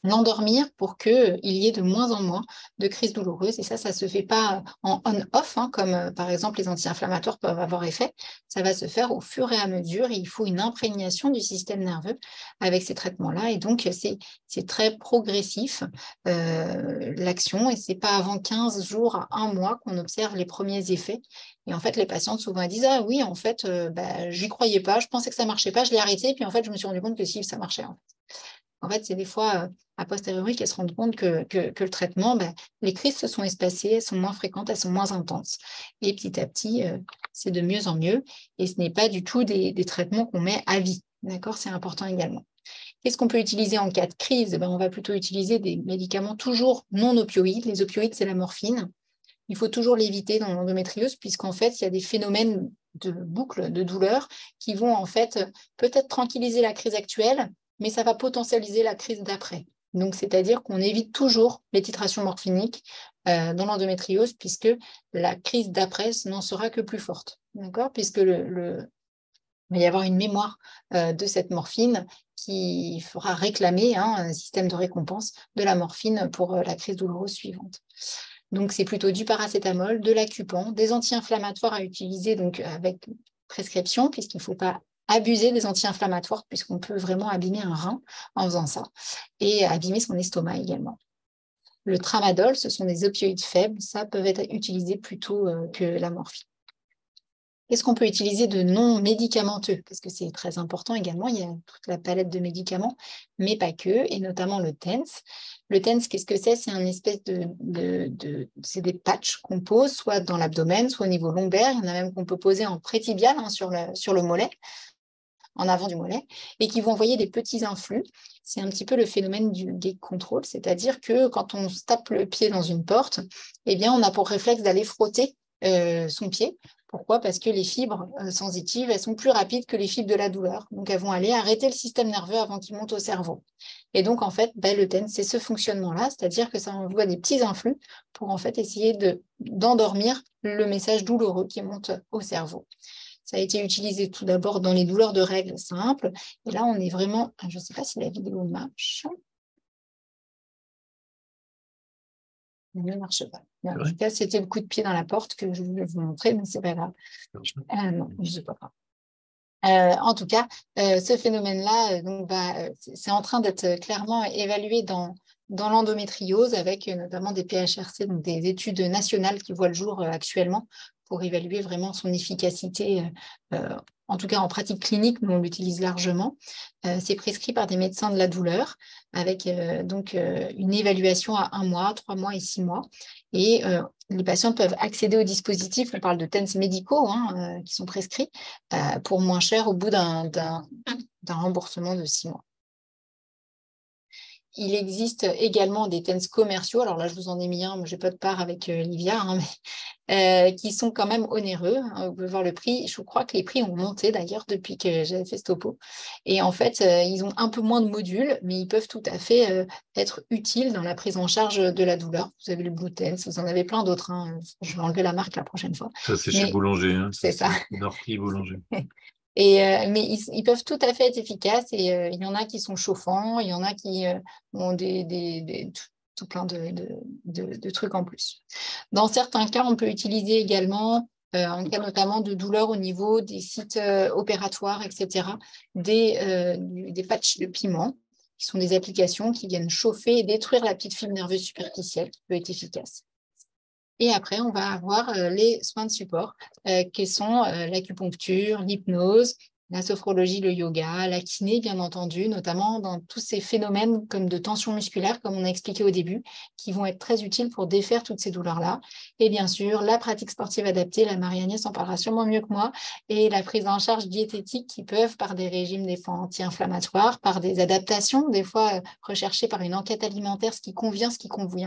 l'endormir pour qu'il y ait de moins en moins de crises douloureuses. Et ça ne se fait pas en on-off, comme par exemple les anti-inflammatoires peuvent avoir effet. Ça va se faire au fur et à mesure. Et il faut une imprégnation du système nerveux avec ces traitements-là. Et donc, c'est très progressif, l'action. Et ce n'est pas avant 15 jours à 1 mois qu'on observe les premiers effets. Et en fait, les patientes souvent elles disent « Ah oui, en fait, j'y croyais pas, je pensais que ça ne marchait pas, je l'ai arrêté. Puis en fait, je me suis rendu compte que si, ça marchait. » En fait, c'est des fois, a posteriori, qu'elles se rendent compte que le traitement, les crises se sont espacées, elles sont moins fréquentes, elles sont moins intenses. Et petit à petit, c'est de mieux en mieux. Et ce n'est pas du tout des traitements qu'on met à vie. D'accord? C'est important également. Qu'est-ce qu'on peut utiliser en cas de crise? On va plutôt utiliser des médicaments toujours non opioïdes. Les opioïdes, c'est la morphine. Il faut toujours l'éviter dans l'endométriose, puisqu'en fait, il y a des phénomènes de boucle de douleur qui vont en fait peut-être tranquilliser la crise actuelle, mais ça va potentialiser la crise d'après. Donc, c'est-à-dire qu'on évite toujours les titrations morphiniques dans l'endométriose, puisque la crise d'après n'en sera que plus forte, d'accord? Puisque il va y avoir une mémoire de cette morphine qui fera réclamer un système de récompense de la morphine pour la crise douloureuse suivante. Donc, c'est plutôt du paracétamol, de l'acupan, des anti-inflammatoires à utiliser donc, avec prescription, puisqu'il ne faut pas abuser des anti-inflammatoires, puisqu'on peut vraiment abîmer un rein en faisant ça, et abîmer son estomac également. Le tramadol, ce sont des opioïdes faibles, ça peut être utilisé plutôt que la morphine. Qu'est-ce qu'on peut utiliser de non médicamenteux? Parce que c'est très important également, il y a toute la palette de médicaments, mais pas que, et notamment le TENS. Le TENS, qu'est-ce que c'est? C'est un espèce c'est des patchs qu'on pose soit dans l'abdomen, soit au niveau lombaire. Il y en a même qu'on peut poser en prétibial, hein, sur le mollet, en avant du mollet, et qui vont envoyer des petits influx. C'est un petit peu le phénomène du gate control, c'est-à-dire que quand on se tape le pied dans une porte, eh bien, on a pour réflexe d'aller frotter son pied. Pourquoi? Parce que les fibres sensitives, elles sont plus rapides que les fibres de la douleur. Donc, elles vont aller arrêter le système nerveux avant qu'il monte au cerveau. Et donc, en fait, le TENS, c'est ce fonctionnement-là, c'est-à-dire que ça envoie des petits influx pour en fait essayer d'endormir le message douloureux qui monte au cerveau. Ça a été utilisé tout d'abord dans les douleurs de règles simples. Et là, on est vraiment... Je ne sais pas si la vidéo marche. Elle ne marche pas. En tout cas, c'était le coup de pied dans la porte que je voulais vous montrer, mais ce n'est pas grave. Non, je ne sais pas. En tout cas, ce phénomène-là, c'est en train d'être clairement évalué dans l'endométriose avec notamment des PHRC, donc des études nationales qui voient le jour actuellement pour évaluer vraiment son efficacité, en tout cas en pratique clinique, mais on l'utilise largement. C'est prescrit par des médecins de la douleur avec une évaluation à 1 mois, 3 mois et 6 mois. Et les patients peuvent accéder aux dispositifs, on parle de TENS médicaux qui sont prescrits, pour moins cher au bout d'un remboursement de 6 mois. Il existe également des TENS commerciaux. Alors là, je vous en ai mis un, je n'ai pas de part avec Livia, qui sont quand même onéreux. Vous pouvez voir le prix. Je crois que les prix ont monté d'ailleurs depuis que j'avais fait ce topo. Et en fait, ils ont un peu moins de modules, mais ils peuvent tout à fait être utiles dans la prise en charge de la douleur. Vous avez le Blue TENS, vous en avez plein d'autres. Je vais enlever la marque la prochaine fois. Ça, c'est chez Boulanger. Hein. C'est ça. Norprix Boulanger. Mais ils peuvent tout à fait être efficaces et il y en a qui sont chauffants, il y en a qui ont tout plein de trucs en plus. Dans certains cas, on peut utiliser également, en cas notamment de douleur au niveau des sites opératoires, etc., des patchs de piment, qui sont des applications qui viennent chauffer et détruire la petite fibre nerveuse superficielle, qui peut être efficace. Et après, on va avoir les soins de support, qui sont l'acupuncture, l'hypnose, la sophrologie, le yoga, la kiné, bien entendu, notamment dans tous ces phénomènes comme de tension musculaire, comme on a expliqué au début, qui vont être très utiles pour défaire toutes ces douleurs-là. Et bien sûr, la pratique sportive adaptée, la Marie-Agnès en parlera sûrement mieux que moi, et la prise en charge diététique qui peuvent, par des régimes des fois anti-inflammatoires, par des adaptations, des fois recherchées par une enquête alimentaire, ce qui convient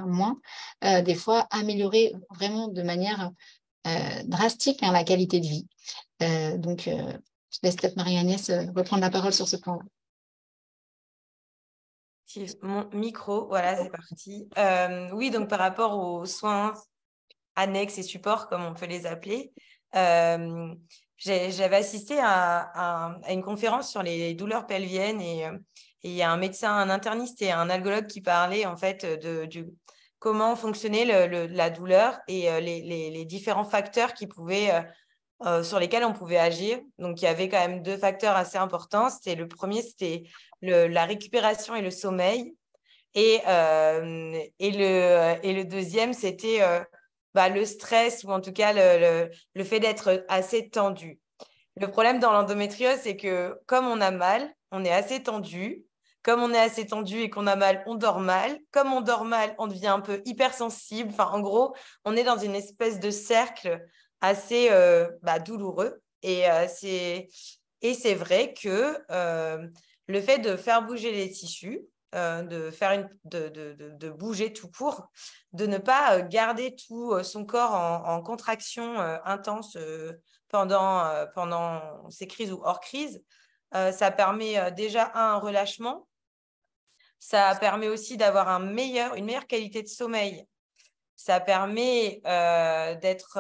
moins, des fois améliorer vraiment de manière drastique la qualité de vie. Je laisse peut-être Marie-Agnès reprendre la parole sur ce point-là. Mon micro, voilà, c'est parti. Oui, donc par rapport aux soins annexes et supports, comme on peut les appeler, j'avais assisté à une conférence sur les douleurs pelviennes et il y a un médecin, un interniste et un algologue qui parlaient en fait comment fonctionnait la douleur et les différents facteurs qui pouvaient... sur lesquels on pouvait agir. Donc, il y avait quand même 2 facteurs assez importants. Le premier, c'était la récupération et le sommeil. Et le deuxième, c'était le stress ou en tout cas le fait d'être assez tendu. Le problème dans l'endométriose, c'est que comme on a mal, on est assez tendu. Comme on est assez tendu et qu'on a mal, on dort mal. Comme on dort mal, on devient un peu hypersensible. Enfin, en gros, on est dans une espèce de cercle assez douloureux. Et c'est vrai que le fait de faire bouger les tissus, de bouger tout court, de ne pas garder tout son corps en contraction intense pendant ces crises ou hors crise, ça permet déjà un relâchement. Ça permet aussi d'avoir une meilleure qualité de sommeil. Ça permet d'être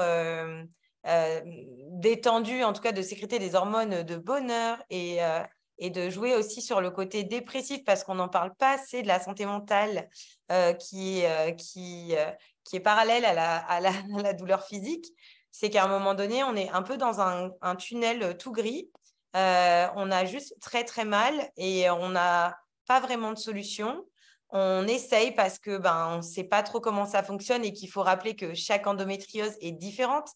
détendu, en tout cas de sécréter des hormones de bonheur et de jouer aussi sur le côté dépressif parce qu'on n'en parle pas assez de la santé mentale qui est parallèle à la douleur physique. C'est qu'à un moment donné, on est un peu dans un tunnel tout gris. On a juste très, très mal et on n'a pas vraiment de solution. on essaye parce que on ne sait pas trop comment ça fonctionne et qu'il faut rappeler que chaque endométriose est différente.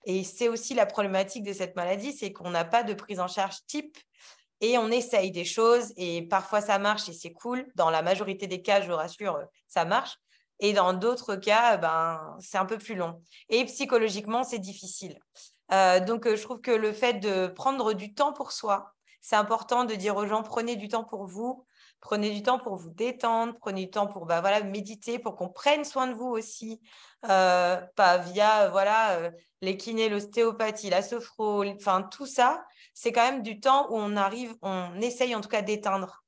Et c'est aussi la problématique de cette maladie, c'est qu'on n'a pas de prise en charge type et on essaye des choses et parfois ça marche et c'est cool. Dans la majorité des cas, je vous rassure, ça marche. Et dans d'autres cas, c'est un peu plus long. Et psychologiquement, c'est difficile. Donc, je trouve que le fait de prendre du temps pour soi, c'est important de dire aux gens, prenez du temps pour vous, prenez du temps pour vous détendre, prenez du temps pour méditer, pour qu'on prenne soin de vous aussi, pas via les kinés, l'ostéopathie, la sophro, enfin tout ça, c'est quand même du temps où on essaye en tout cas d'éteindre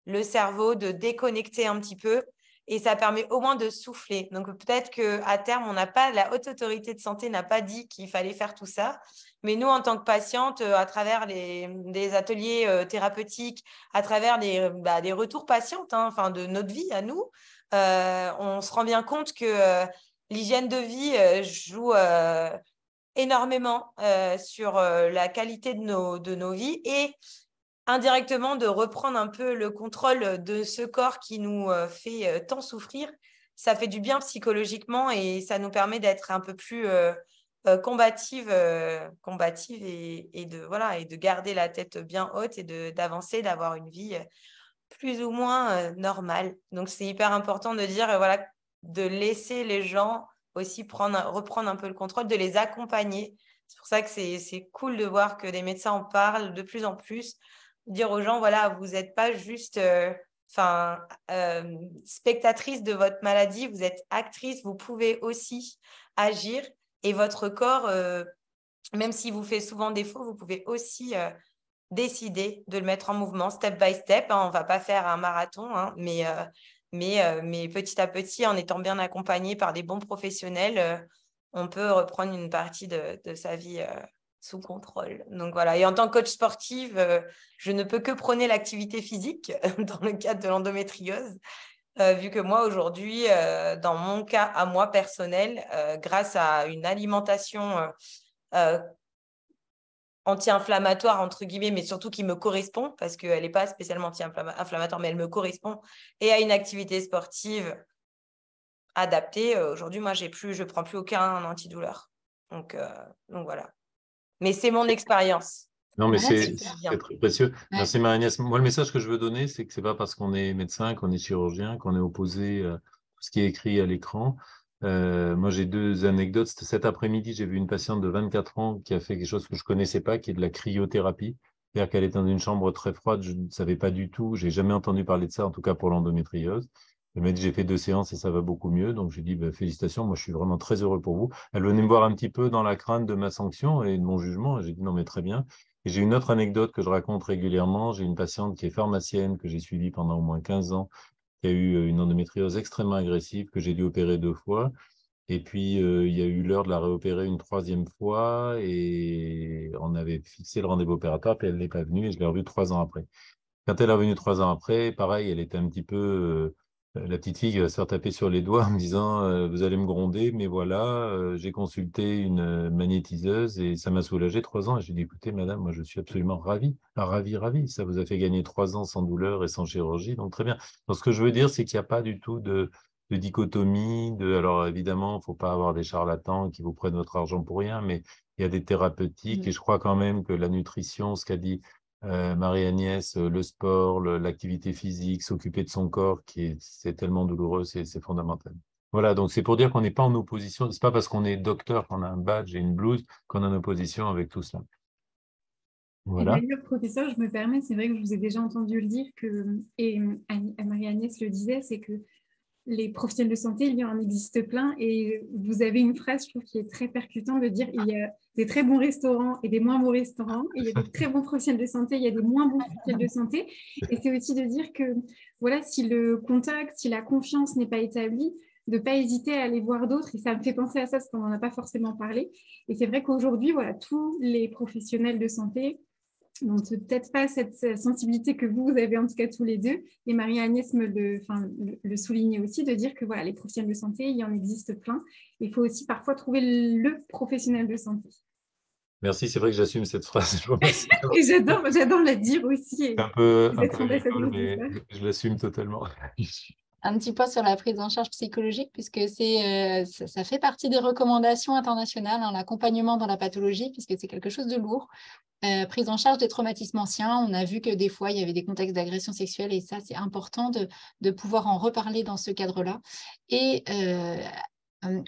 le cerveau, de déconnecter un petit peu. Et ça permet au moins de souffler. Donc, peut-être qu'à terme, la Haute Autorité de Santé n'a pas dit qu'il fallait faire tout ça. Mais nous, en tant que patiente, à travers des ateliers thérapeutiques, à travers des retours patientes, de notre vie à nous, on se rend bien compte que l'hygiène de vie joue énormément sur la qualité de nos vies et indirectement de reprendre un peu le contrôle de ce corps qui nous fait tant souffrir. Ça fait du bien psychologiquement et ça nous permet d'être un peu plus combative et de garder la tête bien haute et d'avancer, d'avoir une vie plus ou moins normale. Donc, c'est hyper important de dire, de laisser les gens aussi reprendre un peu le contrôle, de les accompagner. C'est pour ça que c'est cool de voir que des médecins en parlent de plus en plus. Dire aux gens, vous n'êtes pas juste spectatrice de votre maladie, vous êtes actrice, vous pouvez aussi agir et votre corps, même s'il vous fait souvent défaut, vous pouvez aussi décider de le mettre en mouvement step by step. On ne va pas faire un marathon, mais petit à petit, en étant bien accompagné par des bons professionnels, on peut reprendre une partie de sa vie sous contrôle. Donc voilà. Et en tant que coach sportive, je ne peux que prôner l'activité physique dans le cadre de l'endométriose, vu que moi, aujourd'hui, dans mon cas à moi personnel, grâce à une alimentation anti-inflammatoire, entre guillemets, mais surtout qui me correspond, parce qu'elle n'est pas spécialement anti-inflammatoire, mais elle me correspond, et à une activité sportive adaptée, aujourd'hui, moi, je ne prends plus aucun antidouleur. Donc voilà. Mais c'est mon expérience. Non, mais c'est super. très précieux. Ouais. Merci Marie-Agnès. Moi, le message que je veux donner, c'est que ce n'est pas parce qu'on est médecin, qu'on est chirurgien, qu'on est opposé à tout ce qui est écrit à l'écran. Moi, j'ai 2 anecdotes. Cet après-midi, j'ai vu une patiente de 24 ans qui a fait quelque chose que je ne connaissais pas, qui est de la cryothérapie. C'est-à-dire qu'elle est dans une chambre très froide. Je ne savais pas du tout. Je n'ai jamais entendu parler de ça, en tout cas pour l'endométriose. Elle m'a dit, j'ai fait 2 séances et ça va beaucoup mieux. Donc, j'ai dit, félicitations, moi, je suis vraiment très heureux pour vous. Elle venait me voir un petit peu dans la crainte de ma sanction et de mon jugement. Et j'ai dit, non, mais très bien. Et j'ai une autre anecdote que je raconte régulièrement. J'ai une patiente qui est pharmacienne, que j'ai suivie pendant au moins 15 ans, qui a eu une endométriose extrêmement agressive, que j'ai dû opérer 2 fois. Et puis, il y a eu l'heure de la réopérer une 3e fois et on avait fixé le rendez-vous opératoire, puis elle n'est pas venue et je l'ai revue 3 ans après. Quand elle est revenue 3 ans après, pareil, elle était un petit peu la petite fille qui va se faire taper sur les doigts en me disant vous allez me gronder, mais voilà, j'ai consulté une magnétiseuse et ça m'a soulagé 3 ans. Et j'ai dit écoutez, madame, moi je suis absolument ravi, ravi. Ça vous a fait gagner 3 ans sans douleur et sans chirurgie, donc très bien. Donc ce que je veux dire, c'est qu'il n'y a pas du tout de dichotomie. Alors évidemment, il ne faut pas avoir des charlatans qui vous prennent votre argent pour rien, mais il y a des thérapeutiques et je crois quand même que la nutrition, ce qu'a dit Marie-Agnès, le sport, l'activité physique, s'occuper de son corps, c'est tellement douloureux, c'est fondamental. Voilà, donc c'est pour dire qu'on n'est pas en opposition. C'est pas parce qu'on est docteur, qu'on a un badge et une blouse, qu'on est en opposition avec tout cela. Voilà. Et d'ailleurs, professeur, je me permets, c'est vrai que je vous ai déjà entendu le dire, et Marie-Agnès le disait, c'est que les professionnels de santé, il y en existe plein. Et vous avez une phrase, je trouve, qui est très percutante de dire il y a des très bons restaurants et des moins bons restaurants. Et il y a des très bons professionnels de santé, il y a des moins bons professionnels de santé. Et c'est aussi de dire que, voilà, si le contact, si la confiance n'est pas établie, de ne pas hésiter à aller voir d'autres. Et ça me fait penser à ça, parce qu'on n'en a pas forcément parlé. Et c'est vrai qu'aujourd'hui, voilà, tous les professionnels de santé n'ont peut-être pas cette sensibilité que vous avez, en tout cas tous les deux. Et Marie-Agnès le soulignait aussi, de dire que voilà, les professionnels de santé, il y en existe plein. Il faut aussi parfois trouver le professionnel de santé. Merci, c'est vrai que j'assume cette phrase. Et j'adore la dire aussi. Un peu agricole, mais je l'assume totalement. un petit point sur la prise en charge psychologique, puisque ça fait partie des recommandations internationales, hein, l'accompagnement dans la pathologie, puisque c'est quelque chose de lourd. Prise en charge des traumatismes anciens, on a vu que des fois, il y avait des contextes d'agression sexuelle et ça, c'est important de pouvoir en reparler dans ce cadre-là. Et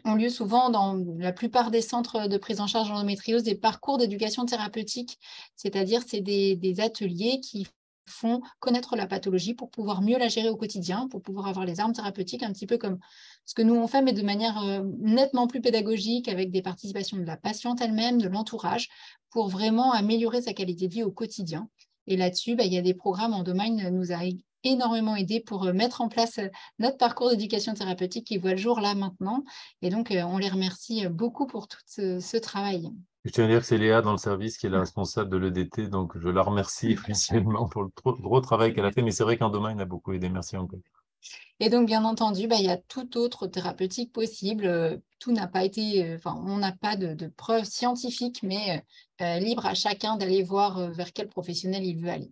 ont lieu souvent dans la plupart des centres de prise en charge d'endométriose des parcours d'éducation thérapeutique, c'est-à-dire c'est des ateliers qui font connaître la pathologie pour pouvoir mieux la gérer au quotidien, pour pouvoir avoir les armes thérapeutiques, un petit peu comme ce que nous on fait, mais de manière nettement plus pédagogique, avec des participations de la patiente elle-même, de l'entourage, pour vraiment améliorer sa qualité de vie au quotidien. Et là-dessus, il y a des programmes, Endomind nous a énormément aidé pour mettre en place notre parcours d'éducation thérapeutique qui voit le jour là maintenant. Et donc, on les remercie beaucoup pour tout ce travail. Je tiens à dire que c'est Léa dans le service qui est la responsable de l'EDT, donc je la remercie officiellement pour le gros travail qu'elle a fait, mais c'est vrai qu'Endomind a beaucoup aidé. Merci encore. Et donc, bien entendu, il y a toute autre thérapeutique possible. Tout n'a pas été, on n'a pas de preuves scientifiques, mais libre à chacun d'aller voir vers quel professionnel il veut aller.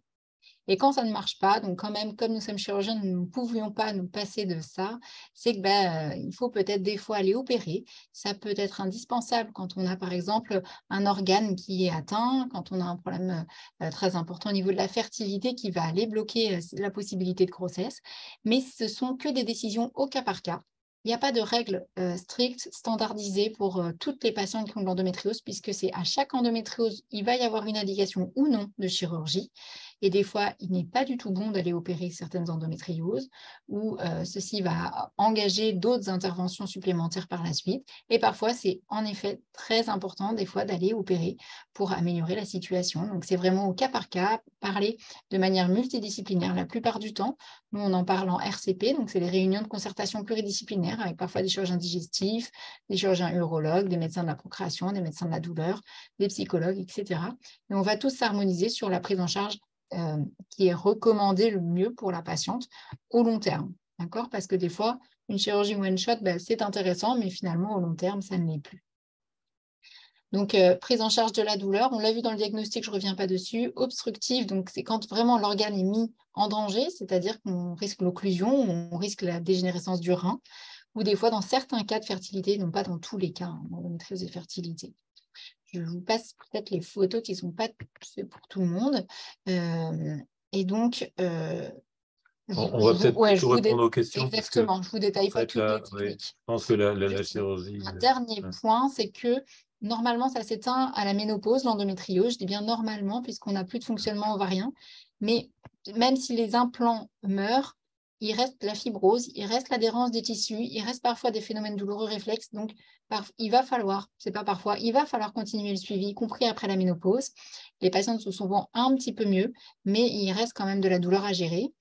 Et quand ça ne marche pas, donc quand même, comme nous sommes chirurgiens, nous ne pouvions pas nous passer de ça, c'est que il faut peut-être des fois aller opérer. Ça peut être indispensable quand on a, par exemple, un organe qui est atteint, quand on a un problème très important au niveau de la fertilité qui va aller bloquer la possibilité de grossesse. Mais ce sont que des décisions au cas par cas. Il n'y a pas de règles strictes, standardisées pour toutes les patientes qui ont de l'endométriose, puisque c'est à chaque endométriose, il va y avoir une indication ou non de chirurgie. Et des fois, il n'est pas du tout bon d'aller opérer certaines endométrioses, ou ceci va engager d'autres interventions supplémentaires par la suite. Et parfois, c'est en effet très important des fois d'aller opérer pour améliorer la situation. Donc, c'est vraiment au cas par cas, parler de manière multidisciplinaire la plupart du temps. Nous, on en parle en RCP, donc c'est les réunions de concertation pluridisciplinaires avec parfois des chirurgiens digestifs, des chirurgiens urologues, des médecins de la procréation, des médecins de la douleur, des psychologues, etc. Et on va tous s'harmoniser sur la prise en charge qui est recommandée le mieux pour la patiente au long terme. D'accord ? Parce que des fois, une chirurgie one-shot, c'est intéressant, mais finalement, au long terme, ça ne l'est plus. Donc, prise en charge de la douleur, on l'a vu dans le diagnostic, je ne reviens pas dessus. Obstructive, donc c'est quand vraiment l'organe est mis en danger, c'est-à-dire qu'on risque l'occlusion, on risque la dégénérescence du rein, ou des fois dans certains cas de fertilité, non pas dans tous les cas, endométriose et fertilité. Je vous passe peut-être les photos qui ne sont pas pour tout le monde. Et donc, on va peut-être tout répondre aux questions. Exactement, je ne vous détaille pas toutes les techniques. Oui, je pense que la chirurgie... Un dernier point, c'est que normalement, ça s'éteint à la ménopause, l'endométriose. Je dis bien normalement, puisqu'on n'a plus de fonctionnement ovarien. Mais même si les implants meurent, il reste la fibrose, il reste l'adhérence des tissus, il reste parfois des phénomènes douloureux réflexes. Donc, il va falloir, c'est pas parfois, il va falloir continuer le suivi, y compris après la ménopause. Les patientes sont souvent un petit peu mieux, mais il reste quand même de la douleur à gérer.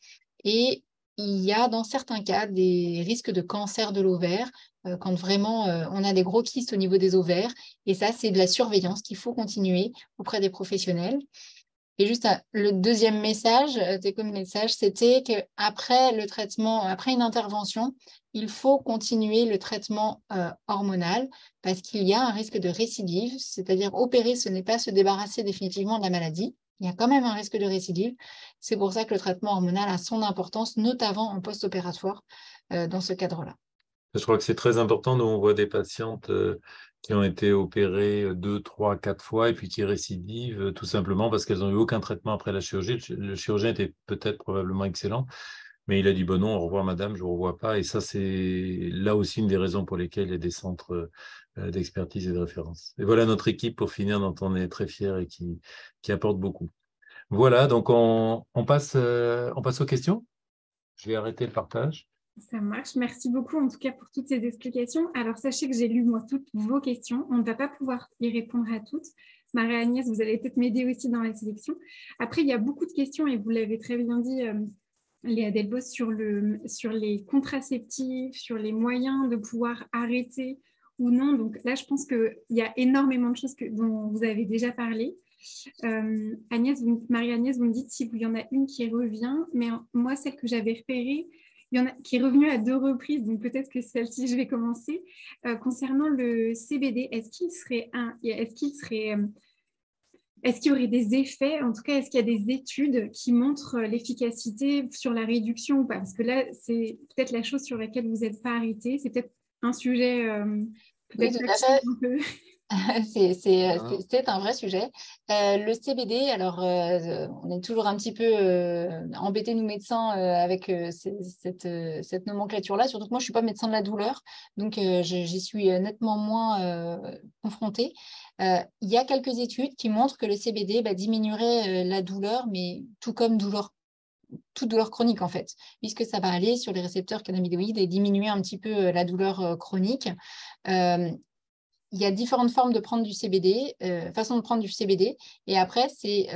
Et il y a dans certains cas des risques de cancer de l'ovaire, quand vraiment on a des gros kystes au niveau des ovaires. Et ça, c'est de la surveillance qu'il faut continuer auprès des professionnels. Et juste le deuxième message, c'était qu'après le traitement, après une intervention, il faut continuer le traitement hormonal parce qu'il y a un risque de récidive, c'est-à-dire opérer, ce n'est pas se débarrasser définitivement de la maladie. Il y a quand même un risque de récidive. C'est pour ça que le traitement hormonal a son importance, notamment en post-opératoire, dans ce cadre-là. Je crois que c'est très important. Nous, on voit des patientes qui ont été opérées 2, 3, 4 fois et puis qui récidivent tout simplement parce qu'elles n'ont eu aucun traitement après la chirurgie. Le chirurgien était peut-être probablement excellent, mais il a dit, non, au revoir madame, je ne vous revois pas. Et ça, c'est là aussi une des raisons pour lesquelles il y a des centres d'expertise et de référence. Et voilà notre équipe pour finir, dont on est très fiers et qui apporte beaucoup. Voilà, donc on passe aux questions. Je vais arrêter le partage. Ça marche. Merci beaucoup en tout cas pour toutes ces explications. Alors sachez que j'ai lu moi toutes vos questions. On ne va pas pouvoir y répondre à toutes. Marie-Agnès, vous allez peut-être m'aider aussi dans la sélection. Après, il y a beaucoup de questions et vous l'avez très bien dit, Léa Delbos, sur les contraceptifs, sur les moyens de pouvoir arrêter ou non. Donc là, je pense qu'il y a énormément de choses dont vous avez déjà parlé. Marie-Agnès, vous me dites s'il y en a une qui revient, mais moi, celle que j'avais repérée, il y en a qui est revenue à 2 reprises, donc peut-être que celle-ci, je vais commencer. Concernant le CBD, est-ce qu'il serait est-ce qu'il y aurait des effets, en tout cas, est-ce qu'il y a des études qui montrent l'efficacité sur la réduction ou pas? Parce que là, c'est peut-être la chose sur laquelle vous n'êtes pas arrêté. C'est peut-être un sujet Oui, peut-être tout à touchy fait. un peu. C'est un vrai sujet. Le CBD, alors on est toujours un petit peu embêtés, nous médecins, avec cette nomenclature-là, surtout que moi, je ne suis pas médecin de la douleur, donc j'y suis nettement moins confrontée. Il y a quelques études qui montrent que le CBD diminuerait la douleur, mais tout comme toute douleur chronique en fait, puisque ça va aller sur les récepteurs cannabinoïdes et diminuer un petit peu la douleur chronique. Euh, il y a différentes formes de prendre du CBD, façon de prendre du CBD. Et après, c'est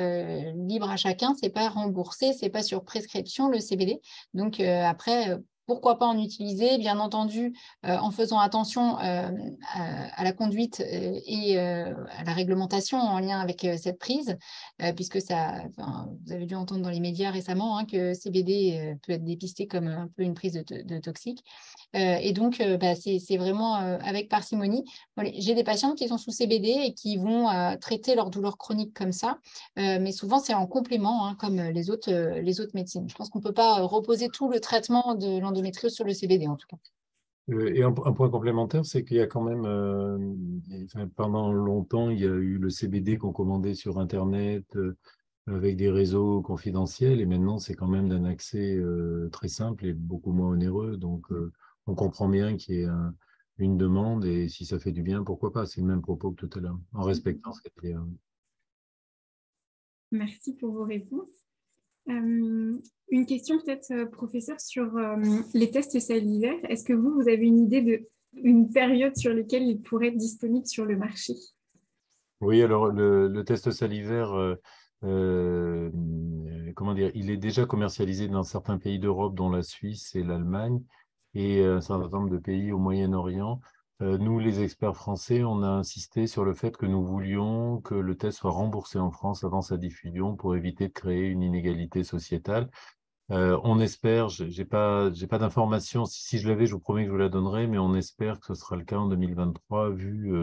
libre à chacun. C'est pas remboursé, c'est pas sur prescription le CBD. Donc après, pourquoi pas en utiliser, bien entendu, en faisant attention à la conduite et à la réglementation en lien avec cette prise, puisque ça, vous avez dû entendre dans les médias récemment que CBD peut être dépisté comme un peu une prise de toxique. Et donc, c'est vraiment avec parcimonie. J'ai des patients qui sont sous CBD et qui vont traiter leur douleur chronique comme ça, mais souvent c'est en complément, comme les autres médecines. Je pense qu'on ne peut pas reposer tout le traitement de l'endométriose sur le CBD en tout cas. Et un point complémentaire, c'est qu'il y a quand même, pendant longtemps, il y a eu le CBD qu'on commandait sur Internet avec des réseaux confidentiels, et maintenant c'est quand même d'un accès très simple et beaucoup moins onéreux. Donc on comprend bien qu'il y ait une demande, et si ça fait du bien, pourquoi pas? C'est le même propos que tout à l'heure, en respectant ce qui a été. Merci pour vos réponses. Une question peut-être, professeur, sur les tests salivaires. Est-ce que vous avez une idée d'une période sur laquelle ils pourraient être disponibles sur le marché? Oui, alors le test salivaire, comment dire, il est déjà commercialisé dans certains pays d'Europe, dont la Suisse et l'Allemagne, et un certain nombre de pays au Moyen-Orient. Nous, les experts français, on a insisté sur le fait que nous voulions que le test soit remboursé en France avant sa diffusion pour éviter de créer une inégalité sociétale. On espère, j'ai pas d'informations. Si je l'avais, je vous promets que je vous la donnerai, mais on espère que ce sera le cas en 2023, vu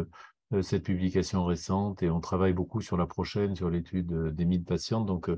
cette publication récente. Et on travaille beaucoup sur la prochaine, sur l'étude des 1000 patientes. Donc,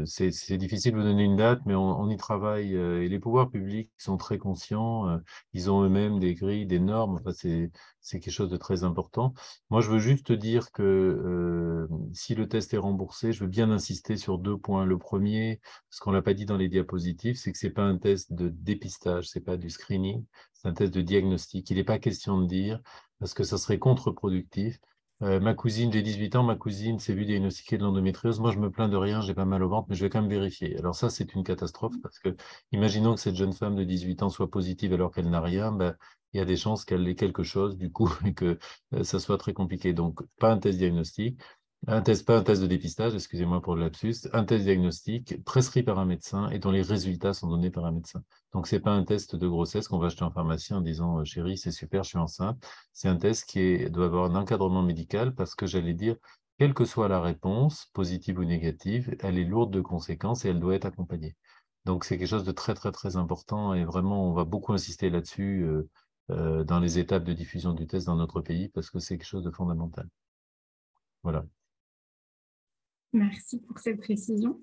c'est difficile de vous donner une date, mais on y travaille. Et les pouvoirs publics sont très conscients. Ils ont eux-mêmes des grilles, des normes. Enfin, c'est quelque chose de très important. Moi, je veux juste dire que si le test est remboursé, je veux bien insister sur 2 points. Le premier, ce qu'on l'a pas dit dans les diapositives, c'est que c'est pas un test de dépistage, c'est pas du screening, c'est un test de diagnostic. Il n'est pas question de dire, parce que ça serait contre-productif. Ma cousine, j'ai 18 ans, ma cousine s'est vue diagnostiquer de l'endométriose. Moi, je me plains de rien, j'ai pas mal au ventre, mais je vais quand même vérifier. Alors ça, c'est une catastrophe parce que, imaginons que cette jeune femme de 18 ans soit positive alors qu'elle n'a rien, ben, il y a des chances qu'elle ait quelque chose, du coup, et que ça soit très compliqué. Donc, pas un test diagnostic, pas un test de dépistage, excusez-moi pour le lapsus, un test diagnostic prescrit par un médecin et dont les résultats sont donnés par un médecin. Donc, c'est pas un test de grossesse qu'on va acheter en pharmacie en disant, chérie, c'est super, je suis enceinte. C'est un test doit avoir un encadrement médical parce que j'allais dire, quelle que soit la réponse, positive ou négative, elle est lourde de conséquences et elle doit être accompagnée. Donc, c'est quelque chose de très, très, très important et vraiment, on va beaucoup insister là-dessus dans les étapes de diffusion du test dans notre pays parce que c'est quelque chose de fondamental. Voilà. Merci pour cette précision.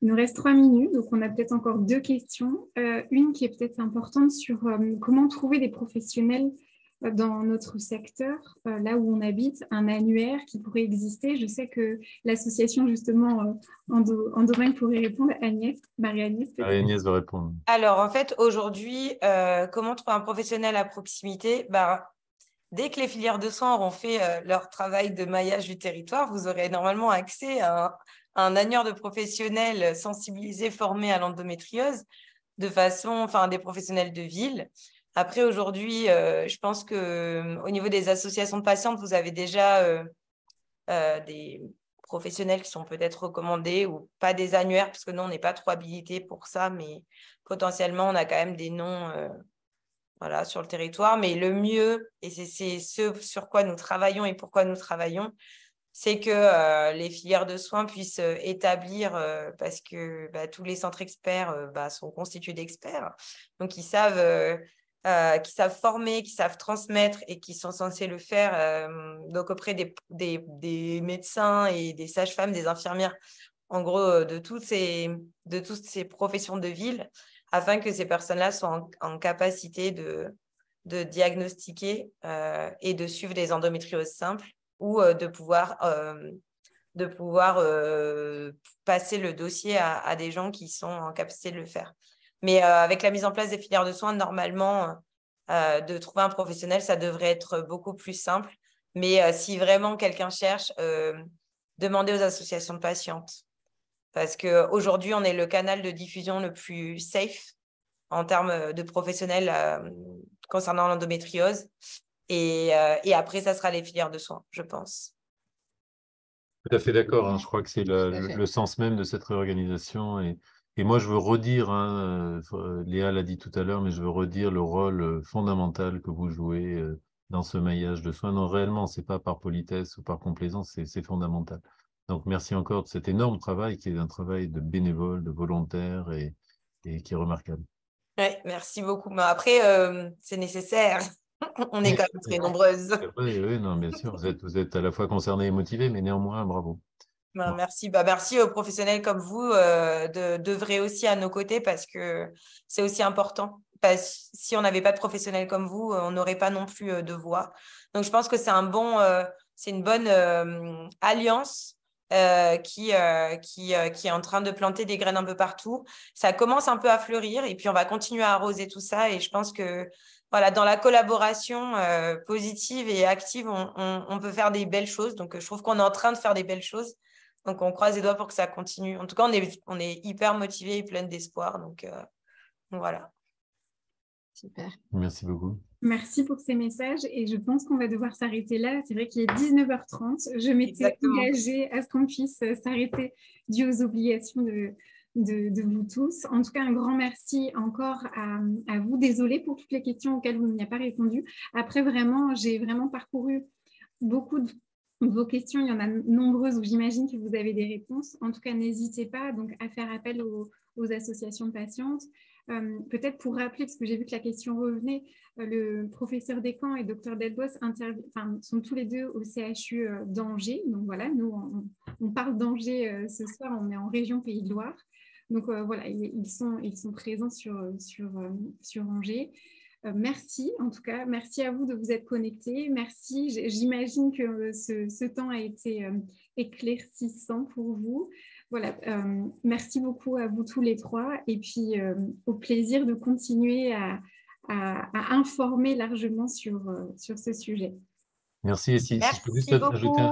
Il nous reste 3 minutes, donc on a peut-être encore 2 questions. Une qui est peut-être importante sur comment trouver des professionnels dans notre secteur, là où on habite, un annuaire qui pourrait exister. Je sais que l'association, justement, Endomain pourrait répondre. Agnès, Marie-Agnès, peut-être. Agnès va répondre. Alors, en fait, aujourd'hui, comment trouver un professionnel à proximité? Dès que les filières de soins auront fait leur travail de maillage du territoire, vous aurez normalement accès à un annuaire de professionnels sensibilisés, formés à l'endométriose, des professionnels de ville. Après, aujourd'hui, je pense qu'au niveau des associations de patientes, vous avez déjà des professionnels qui sont peut-être recommandés ou pas des annuaires, parce que nous, on n'est pas trop habilités pour ça, mais potentiellement, on a quand même des noms sur le territoire. Mais le mieux, et c'est ce sur quoi nous travaillons et pourquoi nous travaillons, c'est que les filières de soins puissent établir, parce que tous les centres experts sont constitués d'experts. Donc, ils savent qui savent former, qui savent transmettre et qui sont censés le faire donc auprès des médecins et des sages-femmes, des infirmières, en gros de toutes ces professions de ville, afin que ces personnes-là soient en capacité de diagnostiquer et de suivre les endométrioses simples ou de pouvoir passer le dossier à des gens qui sont en capacité de le faire. Mais avec la mise en place des filières de soins, normalement, de trouver un professionnel, ça devrait être beaucoup plus simple. Mais si vraiment quelqu'un cherche, demandez aux associations de patientes. Parce qu'aujourd'hui, on est le canal de diffusion le plus safe en termes de professionnels concernant l'endométriose. Et après, ça sera les filières de soins, je pense. Tout à fait d'accord, hein. Je crois que c'est le sens même de cette réorganisation. Et moi, je veux redire, hein, Léa l'a dit tout à l'heure, mais je veux redire le rôle fondamental que vous jouez dans ce maillage de soins. Non, réellement, c'est pas par politesse ou par complaisance, c'est fondamental. Donc, merci encore de cet énorme travail qui est un travail de bénévole, de volontaire et qui est remarquable. Oui, merci beaucoup. Mais après, c'est nécessaire. On est quand même très nombreuses. Oui, non, bien sûr, vous êtes à la fois concernés et motivés, mais néanmoins, bravo. Ben, merci. Merci aux professionnels comme vous d'œuvrer aussi à nos côtés parce que c'est aussi important. Si on n'avait pas de professionnels comme vous, on n'aurait pas non plus de voix. Donc, je pense que c'est une bonne alliance qui est en train de planter des graines un peu partout. Ça commence un peu à fleurir et puis on va continuer à arroser tout ça. Et je pense que voilà, dans la collaboration positive et active, on peut faire des belles choses. Donc, je trouve qu'on est en train de faire des belles choses. Donc, on croise les doigts pour que ça continue. En tout cas, on est hyper motivés et plein d'espoir. Donc, voilà. Super. Merci beaucoup. Merci pour ces messages et je pense qu'on va devoir s'arrêter là. C'est vrai qu'il est 19h30. Je m'étais engagée à ce qu'on puisse s'arrêter dû aux obligations de vous tous. En tout cas, un grand merci encore à vous. Désolée pour toutes les questions auxquelles vous n'avez pas répondu. Après, j'ai vraiment parcouru beaucoup de vos questions. Il y en a nombreuses où j'imagine que vous avez des réponses. En tout cas, n'hésitez pas donc à faire appel aux associations de patientes. Peut-être pour rappeler, parce que j'ai vu que la question revenait, le professeur Descamps et Dr Delbos sont tous les deux au CHU d'Angers. Donc voilà, nous, on parle d'Angers ce soir, on est en région Pays de Loire. Donc voilà, ils sont présents sur Angers. Merci, en tout cas, merci à vous de vous être connectés. Merci, j'imagine que ce temps a été éclaircissant pour vous. Voilà, merci beaucoup à vous tous les trois et puis au plaisir de continuer à informer largement sur ce sujet. Merci. Et si je peux juste ajouter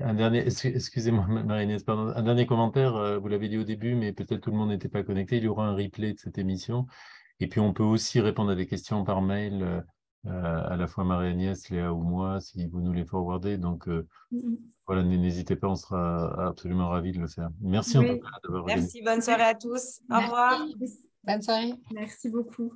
un dernier, excusez-moi Marie-Agnès, pardon, un dernier commentaire, vous l'avez dit au début, mais peut-être tout le monde n'était pas connecté, il y aura un replay de cette émission. Et puis on peut aussi répondre à des questions par mail, à la fois Marie-Agnès, Léa ou moi, si vous nous les forwardez. Donc voilà, n'hésitez pas, on sera absolument ravis de le faire. Merci en tout cas d'avoir regardé. Merci, bonne soirée à tous. Au revoir. Bonne soirée. Merci beaucoup.